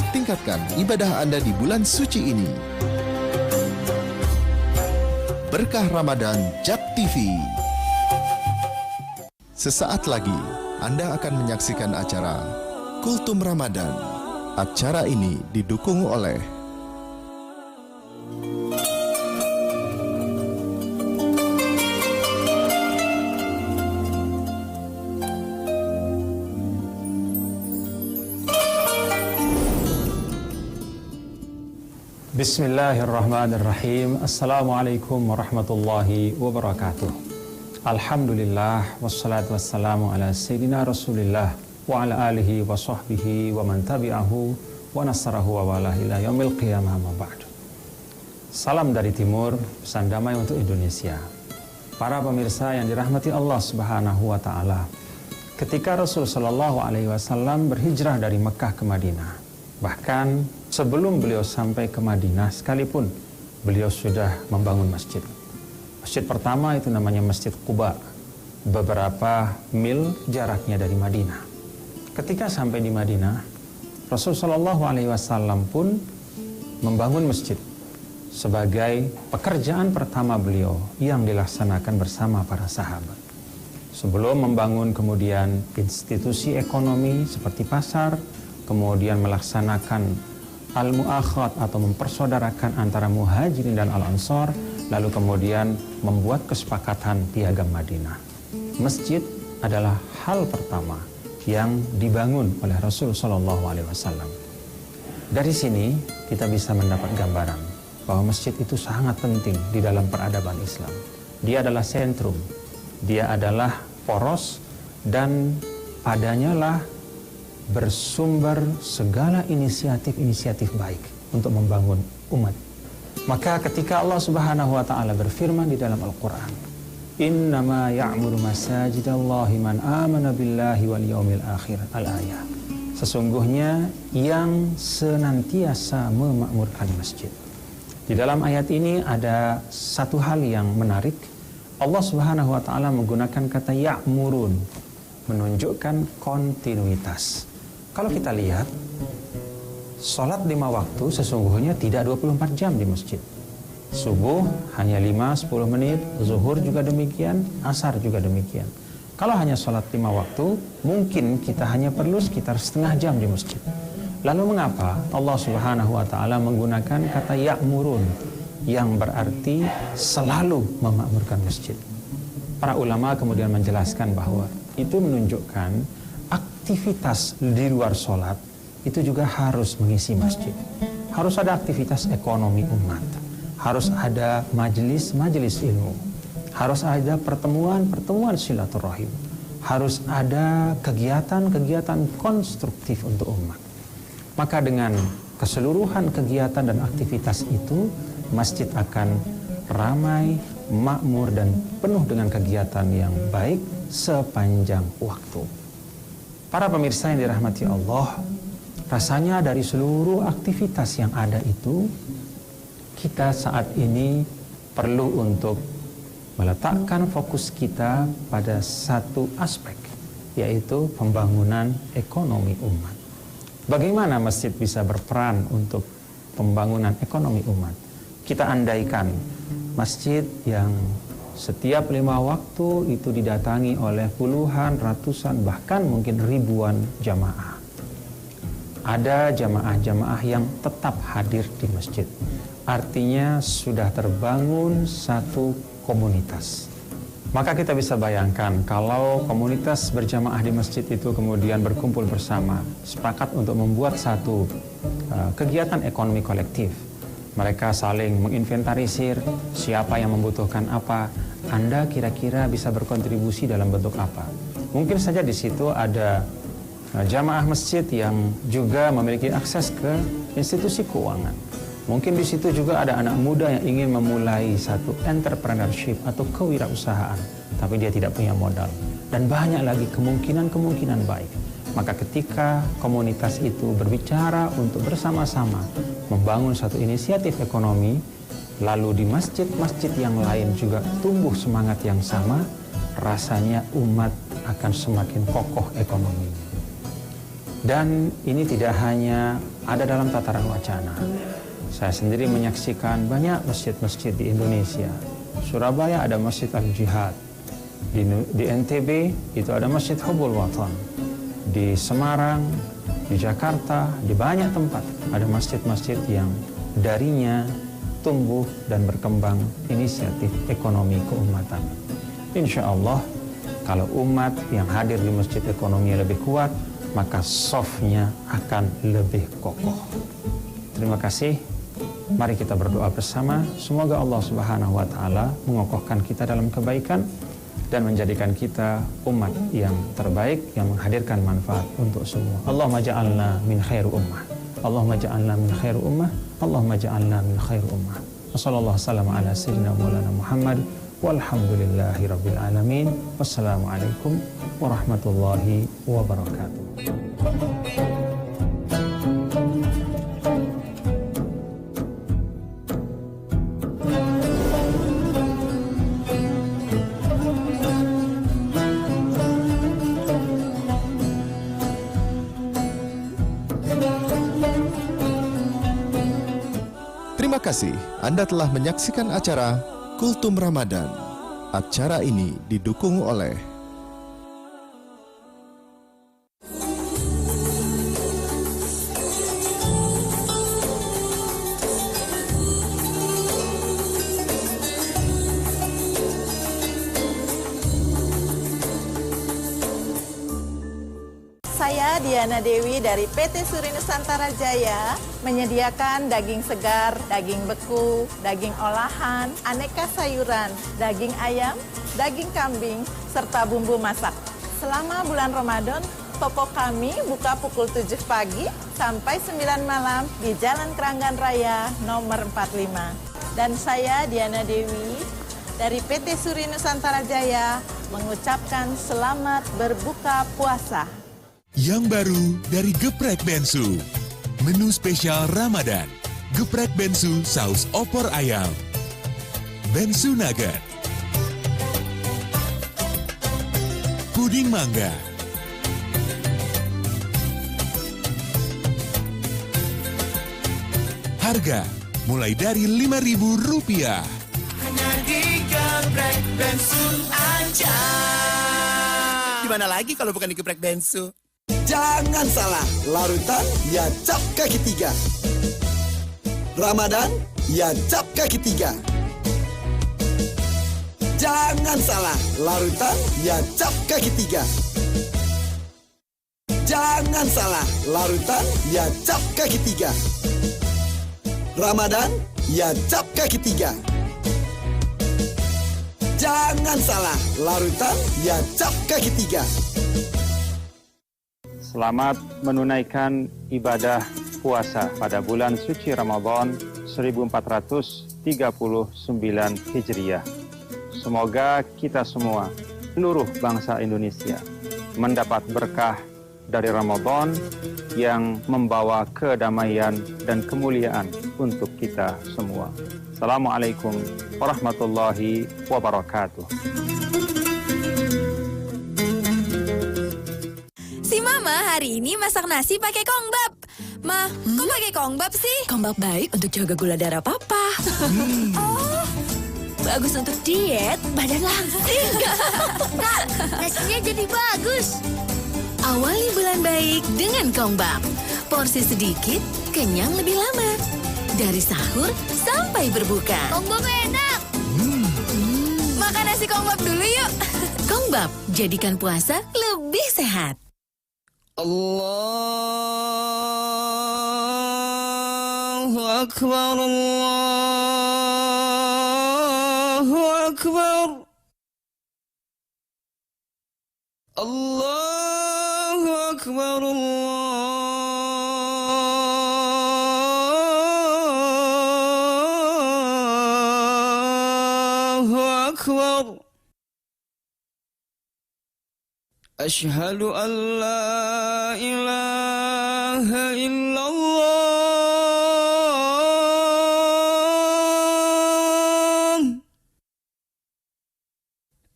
Tingkatkan ibadah Anda di bulan suci ini. Berkah Ramadan JAK TV. Sesaat lagi Anda akan menyaksikan acara Kultum Ramadan. Acara ini didukung oleh Bismillahirrahmanirrahim. Assalamualaikum warahmatullahi wabarakatuh. Alhamdulillah wassalatu wassalamu ala sayyidina Rasulillah wa ala alihi wa sahbihi wa man tabi'ahu wa nasarahu wa wala ila yaumil qiyamah ma ba'du. Salam dari Timur, pesan damai untuk Indonesia. Para pemirsa yang dirahmati Allah Subhanahu wa taala. Ketika Rasul sallallahu alaihi wasallam berhijrah dari Mekah ke Madinah, bahkan sebelum beliau sampai ke Madinah sekalipun, beliau sudah membangun masjid. Masjid pertama itu namanya Masjid Quba, beberapa mil jaraknya dari Madinah. Ketika sampai di Madinah, Rasul Shallallahu Alaihi Wasallam pun membangun masjid sebagai pekerjaan pertama beliau yang dilaksanakan bersama para sahabat. Sebelum membangun kemudian institusi ekonomi seperti pasar, kemudian melaksanakan al-mu'akhad atau mempersaudarakan antara muhajirin dan al-ansar, lalu kemudian membuat kesepakatan piagam Madinah. Masjid adalah hal pertama yang dibangun oleh Rasul Shallallahu Alaihi Wasallam. Dari sini kita bisa mendapat gambaran bahwa masjid itu sangat penting di dalam peradaban Islam. Dia adalah sentrum, dia adalah poros, dan padanya lah bersumber segala inisiatif-inisiatif baik untuk membangun umat. Maka ketika Allah Subhanahu wa taala berfirman di dalam Al-Qur'an, "Innama ya'muru masajidallahi man amana billahi wal yaumil akhir." Al-ayah. Sesungguhnya yang senantiasa memakmurkan masjid. Di dalam ayat ini ada satu hal yang menarik. Allah Subhanahu wa taala menggunakan kata ya'murun, menunjukkan kontinuitas. Kalau kita lihat, sholat 5 waktu sesungguhnya tidak 24 jam di masjid. Subuh hanya 5-10 menit, zuhur juga demikian, asar juga demikian. Kalau hanya sholat 5 waktu, mungkin kita hanya perlu sekitar setengah jam di masjid. Lalu mengapa Allah Subhanahu wa taala menggunakan kata ya'murun yang berarti selalu memakmurkan masjid? para ulama kemudian menjelaskan bahwa itu menunjukkan aktivitas di luar sholat itu juga harus mengisi masjid. Harus ada aktivitas ekonomi umat, harus ada majelis ilmu, harus ada pertemuan silaturahim, harus ada kegiatan konstruktif untuk umat. Maka dengan keseluruhan kegiatan dan aktivitas itu, masjid akan ramai, makmur, dan penuh dengan kegiatan yang baik sepanjang waktu. Para pemirsa yang dirahmati Allah, rasanya dari seluruh aktivitas yang ada itu, kita saat ini perlu untuk meletakkan fokus kita pada satu aspek, yaitu pembangunan ekonomi umat. Bagaimana masjid bisa berperan untuk pembangunan ekonomi umat? Kita andaikan masjid yang setiap 5 waktu itu didatangi oleh puluhan, ratusan, bahkan mungkin ribuan jamaah. Ada jamaah-jamaah yang tetap hadir di masjid. Artinya sudah terbangun satu komunitas. Maka kita bisa bayangkan kalau komunitas berjamaah di masjid itu kemudian berkumpul bersama, sepakat untuk membuat satu kegiatan ekonomi kolektif. Mereka saling menginventarisir siapa yang membutuhkan apa. Anda kira-kira bisa berkontribusi dalam bentuk apa? Mungkin saja di situ ada jamaah masjid yang juga memiliki akses ke institusi keuangan. Mungkin di situ juga ada anak muda yang ingin memulai satu entrepreneurship atau kewirausahaan, tapi dia tidak punya modal. Dan banyak lagi kemungkinan baik. Maka ketika komunitas itu berbicara untuk bersama-sama membangun satu inisiatif ekonomi, lalu di masjid-masjid yang lain juga tumbuh semangat yang sama, rasanya umat akan semakin kokoh ekonominya. Dan ini tidak hanya ada dalam tataran wacana. Saya sendiri menyaksikan banyak masjid-masjid di Indonesia. Surabaya ada Masjid Al-Jihad. Di NTB itu ada Masjid Hubbul Watan. Di Semarang, di Jakarta, di banyak tempat ada masjid-masjid yang darinya tumbuh dan berkembang inisiatif ekonomi keumatan. Insya Allah, kalau umat yang hadir di masjid ekonomi lebih kuat, maka softnya akan lebih kokoh. Terima kasih. Mari kita berdoa bersama. Semoga Allah Subhanahu wa Ta'ala mengokohkan kita dalam kebaikan dan menjadikan kita umat yang terbaik yang menghadirkan manfaat untuk semua. Allahumma ja'alna min khairu ummah. Allahumma ja'alna min khairu ummah. Allahumma ja'alna min khairu ummah. Wassallallahu ala sayyidina maulana Muhammad. Walhamdulillahi rabbil alamin. Wassalamualaikum warahmatullahi wabarakatuh. Terima kasih Anda telah menyaksikan acara Kultum Ramadan. Acara ini didukung oleh Saya Diana Dewi dari PT Suri Nusantara Jaya menyediakan daging segar, daging beku, daging olahan, aneka sayuran, daging ayam, daging kambing, serta bumbu masak. Selama bulan Ramadan, toko kami buka pukul 7 pagi sampai 9 malam di Jalan Keranggan Raya nomor 45. Dan saya Diana Dewi dari PT Suri Nusantara Jaya mengucapkan selamat berbuka puasa. Yang baru dari Geprek Bensu, menu spesial Ramadan, geprek bensu saus opor ayam, bensu nugget, puding mangga, harga mulai dari Rp5.000. Hanya di Geprek Bensu aja. Di mana lagi kalau bukan di Geprek Bensu? Jangan salah, larutan ya cap kaki 3. Ramadan ya cap kaki 3. Jangan Jangan salah, larutan ya cap kaki 3. Jangan salah, larutan ya cap kaki 3. Ramadan ya cap kaki 3. Jangan salah, larutan ya cap kaki 3. Selamat menunaikan ibadah puasa pada bulan suci Ramadan 1439 Hijriah. Semoga kita semua, seluruh bangsa Indonesia, mendapat berkah dari Ramadan yang membawa kedamaian dan kemuliaan untuk kita semua. Assalamualaikum warahmatullahi wabarakatuh. Si Mama hari ini masak nasi pakai kongbab. Ma, kok pakai kongbab sih? Kongbab baik untuk jaga gula darah Papa. Oh, bagus untuk diet, badan langsing. Kak, nasinya jadi bagus. Awali bulan baik dengan kongbab. Porsi sedikit, kenyang lebih lama. Dari sahur sampai berbuka. Kongbab enak. Makan nasi kongbab dulu yuk. Kongbab, jadikan puasa lebih sehat. Allahu Akbar, Allahu Akbar, Allahu Akbar, Allahu Akbar. Ashhadu an la ilaha illallah.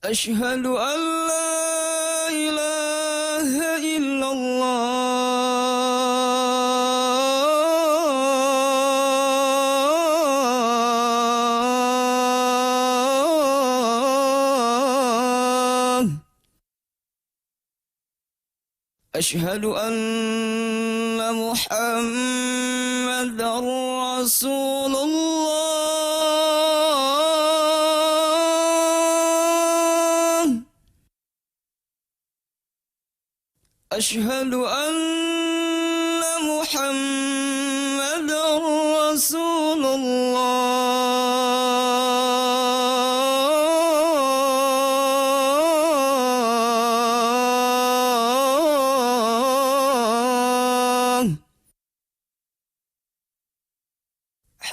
Ashhadu an la ilaha illallah. Ashhadu anna Muhammadar Rasulullah. Ashhadu anna Muhammadar Rasulullah.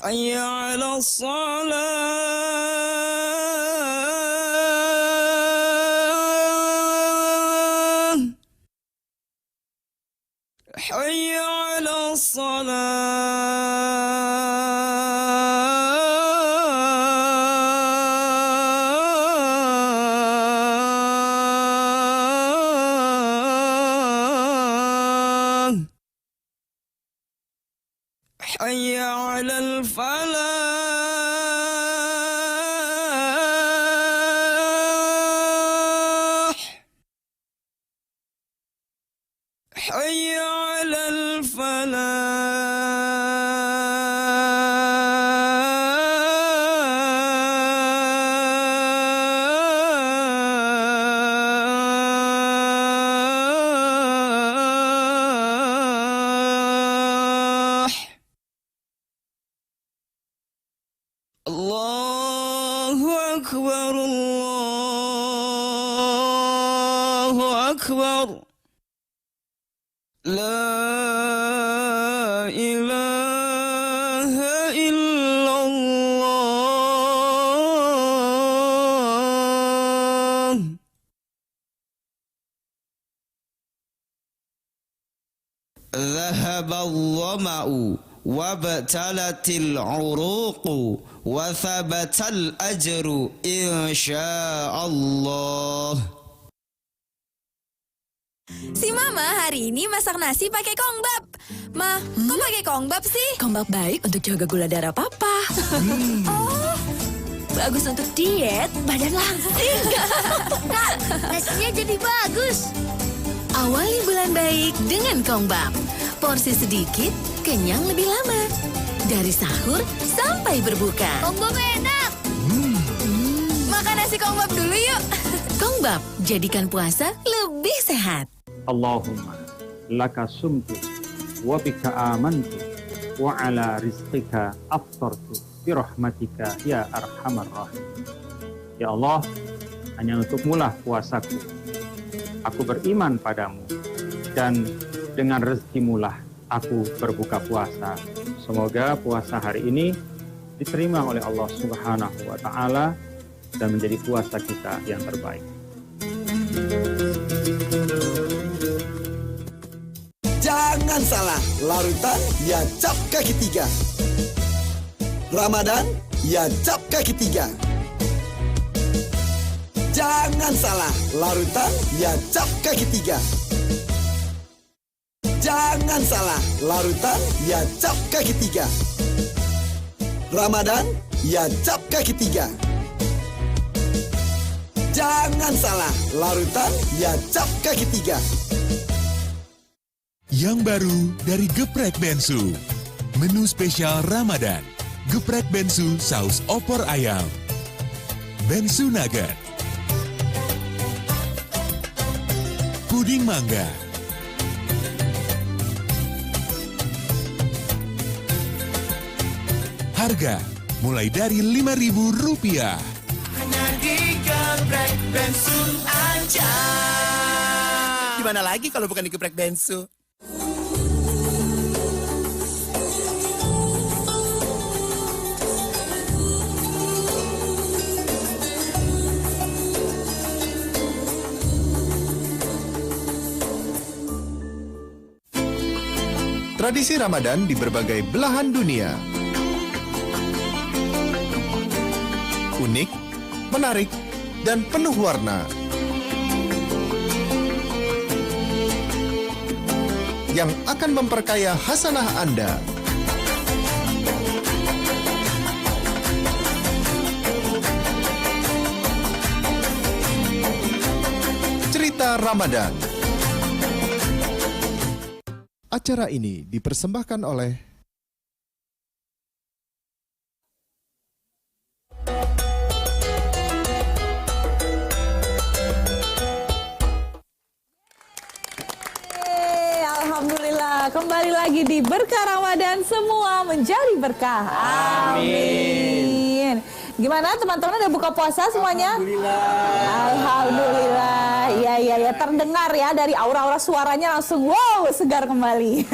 Hayya 'alas salah. Hayya 'alas salah. Hayya 'alal falah. Hayya 'alal falah. Allahu Akbar, Allahu Akbar. La ilaha illallah. ذهب الظمأ وابتلت العروق وثبت الأجر إن شاء الله. Si Mama hari ini masak nasi pakai kongbab. Ma, kok pakai kongbab sih? Kongbab baik untuk jaga gula darah Papa. Oh, bagus untuk diet, badan langsing. Kak, nasinya jadi bagus. Awali bulan baik dengan kongbab. Porsi sedikit, kenyang lebih lama. Dari sahur sampai berbuka. Kongbab enak. Makan nasi si Kongbab dulu yuk. Kongbab, jadikan puasa lebih sehat. Allahumma laka sumtu wa bika amantu wa ala rizqika aftartu birahmatika ya arhamar rahim. Ya Allah, hanya untukmu-lah puasaku. Aku beriman padamu dan dengan rezekimu-lah aku berbuka puasa. Semoga puasa hari ini diterima oleh Allah Subhanahu wa Ta'ala dan menjadi puasa kita yang terbaik. Jangan salah, larutan ya cap kaki tiga. Ramadan ya cap kaki tiga. Jangan salah, larutan ya cap kaki tiga. Jangan salah, larutan ya cap kaki tiga. Ramadan ya cap kaki tiga. Jangan salah, larutan ya cap kaki tiga. Yang baru dari Geprek Bensu. Menu spesial Ramadan. Geprek Bensu saus opor ayam. Bensu nugget. Puding mangga. Harga mulai dari Rp5.000. Hanya di Geprek Bensu aja. Di mana lagi kalau bukan di Geprek Bensu? Tradisi Ramadan di berbagai belahan dunia. Unik, menarik, dan penuh warna. Yang akan memperkaya hasanah Anda. Cerita Ramadan. Acara ini dipersembahkan oleh Alhamdulillah, kembali lagi di Berkah Ramadan, semua menjadi berkah. Amin. Gimana teman-teman, udah buka puasa semuanya? Alhamdulillah. Ya, terdengar ya dari aura-aura suaranya langsung wow, segar kembali.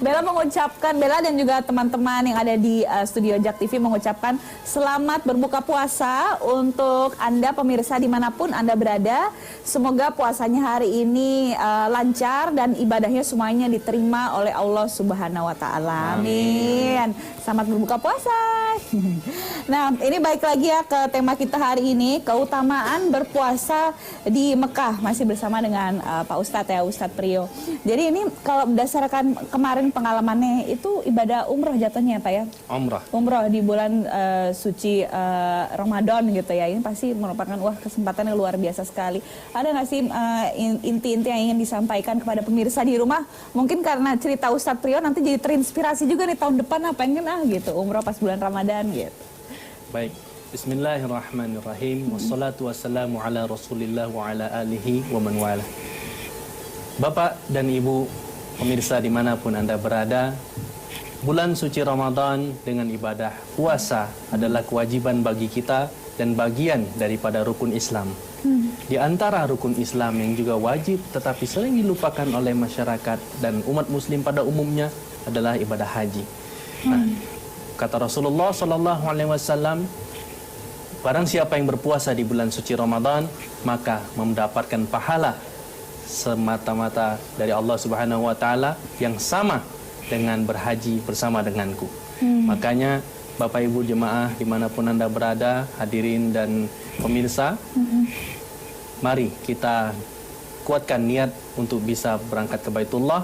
Bella mengucapkan, Bella dan juga teman-teman yang ada di studio Jak TV mengucapkan selamat berbuka puasa untuk Anda pemirsa dimanapun Anda berada. Semoga puasanya hari ini lancar dan ibadahnya semuanya diterima oleh Allah Subhanahu wa Ta'ala. Amin. Selamat berbuka puasa. Nah, ini baik lagi ya ke tema kita hari ini, keutamaan berpuasa di Mekah. Masih bersama dengan Pak Ustadz ya, Ustadz Prio. Jadi ini kalau berdasarkan kemarin pengalamannya itu ibadah umroh jatuhnya ya Pak ya? Umroh di bulan suci Ramadan gitu ya. Ini pasti merupakan kesempatan yang luar biasa sekali. Ada nggak sih inti-inti yang ingin disampaikan kepada pemirsa di rumah? Mungkin karena cerita Ustadz Prio nanti jadi terinspirasi juga nih tahun depan pengen gitu umroh pas bulan Ramadan gitu. Baik, bismillahirrahmanirrahim. Wassalatu wassalamu ala rasulillah wa ala alihi wa man wala. Bapak dan Ibu pemirsa dimanapun Anda berada, bulan suci Ramadan dengan ibadah puasa adalah kewajiban bagi kita dan bagian daripada rukun Islam. Di antara rukun Islam yang juga wajib tetapi sering dilupakan oleh masyarakat dan umat muslim pada umumnya adalah ibadah haji. Nah, kata Rasulullah SAW, barang siapa yang berpuasa di bulan suci Ramadan, maka mendapatkan pahala semata-mata dari Allah Subhanahu wa Ta'ala yang sama dengan berhaji bersama denganku. Makanya Bapak Ibu jemaah dimanapun Anda berada, hadirin dan pemirsa, mari kita kuatkan niat untuk bisa berangkat ke Baitullah,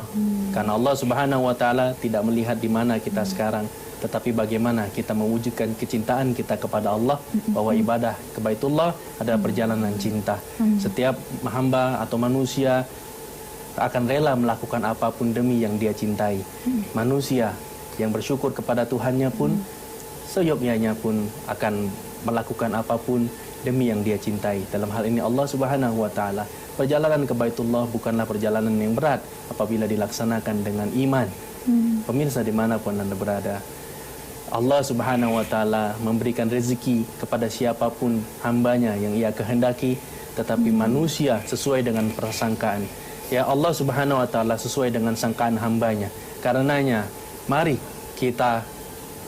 karena Allah Subhanahu wa Ta'ala tidak melihat di mana kita sekarang, tetapi bagaimana kita mewujudkan kecintaan kita kepada Allah, bahwa ibadah ke Baitullah adalah perjalanan cinta. Setiap hamba atau manusia akan rela melakukan apapun demi yang dia cintai. Manusia yang bersyukur kepada Tuhannya pun seyogyanya pun akan melakukan apapun demi yang dia cintai. Dalam hal ini Allah Subhanahu wa taala. Perjalanan ke Baitullah bukanlah perjalanan yang berat apabila dilaksanakan dengan iman. Pemirsa dimanapun Anda berada, Allah Subhanahu wa taala memberikan rezeki kepada siapapun hambanya yang ia kehendaki, tetapi manusia sesuai dengan prasangkaan. Ya, Allah Subhanahu wa taala sesuai dengan sangkaan hambanya. Karenanya, mari kita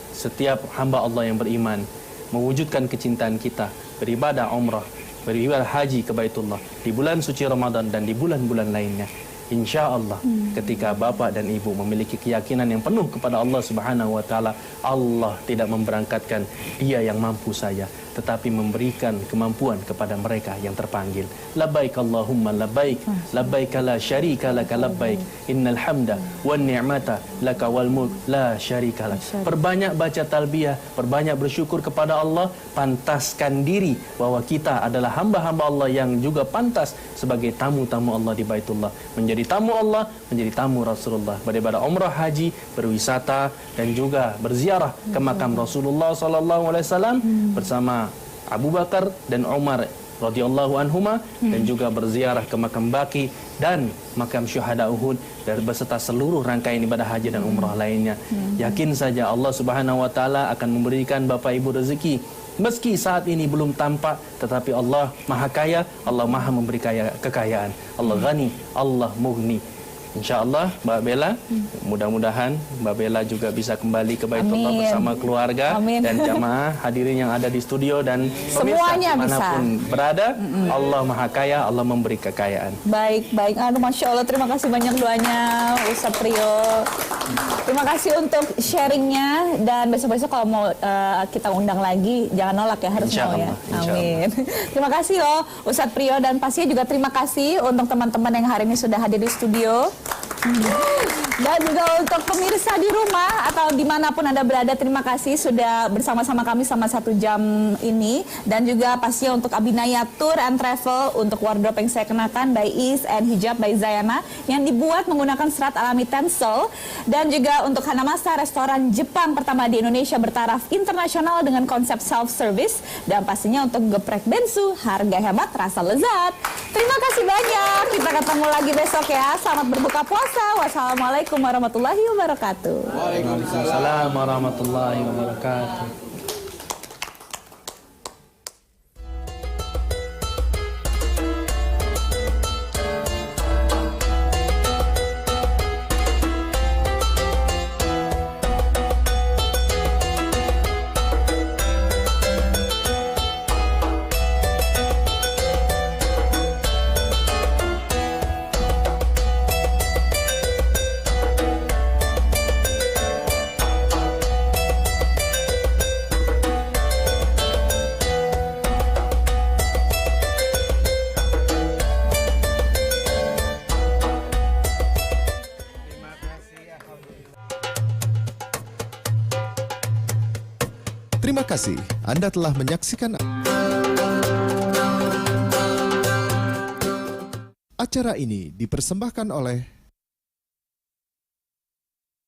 setiap hamba Allah yang beriman mewujudkan kecintaan kita, beribadah umrah, beribadah haji ke Baitullah di bulan suci Ramadan dan di bulan-bulan lainnya. Insya Allah ketika bapak dan ibu memiliki keyakinan yang penuh kepada Allah Subhanahu wa taala, Allah tidak memberangkatkan dia yang mampu saja, tetapi memberikan kemampuan kepada mereka yang terpanggil. Labbaik Allahumma labbaik, labbaik la syarika laka labbaik, innal hamda wan ni'mata laka wal mulk la syarika lak. Perbanyak baca talbiyah, perbanyak bersyukur kepada Allah, pantaskan diri bahwa kita adalah hamba-hamba Allah yang juga pantas sebagai tamu-tamu Allah di Baitullah, menjadi tamu Allah, menjadi tamu Rasulullah, beribadah umrah, haji, berwisata dan juga berziarah ke makam Rasulullah sallallahu alaihi wasallam bersama Abu Bakar dan Umar radhiyallahu anhuma, dan juga berziarah ke makam Baqi dan makam syuhada Uhud dan beserta seluruh rangkaian ibadah haji dan umrah lainnya. Yakin saja Allah Subhanahu wa taala akan memberikan Bapak Ibu rezeki. Meski saat ini belum tampak, tetapi Allah Maha Kaya, Allah Maha memberi kekayaan. Allah Ghani, Allah Mughni. InsyaAllah Mbak Bella, mudah-mudahan Mbak Bella juga bisa kembali ke Baitullah bersama keluarga dan jamaah hadirin yang ada di studio dan pemirsa dimanapun berada. Allah Maha Kaya, Allah memberi kekayaan. Baik. Aduh, Masya Allah, terima kasih banyak doanya Ustadz Priyo. Terima kasih untuk sharingnya, dan besok-besok kalau mau kita undang lagi, jangan nolak ya, harus mau ya. Amin. Terima kasih loh Ustadz Priyo, dan pastinya juga terima kasih untuk teman-teman yang hari ini sudah hadir di studio. Dan juga untuk pemirsa di rumah atau dimanapun Anda berada, terima kasih sudah bersama-sama kami selama 1 jam ini. Dan juga pastinya untuk Abinaya Tour and Travel, untuk wardrobe yang saya kenakan by Is and Hijab by Zayana yang dibuat menggunakan serat alami Tencel. Dan juga untuk Hanamasa, restoran Jepang pertama di Indonesia bertaraf internasional dengan konsep self-service. Dan pastinya untuk Geprek Bensu, harga hebat, rasa lezat. Terima kasih banyak, kita ketemu lagi besok ya. Selamat berbuka puasa. Wassalamualaikum warahmatullahi wabarakatuh. Waalaikumsalam warahmatullahi wabarakatuh. Terima kasih Anda telah menyaksikan acara ini dipersembahkan oleh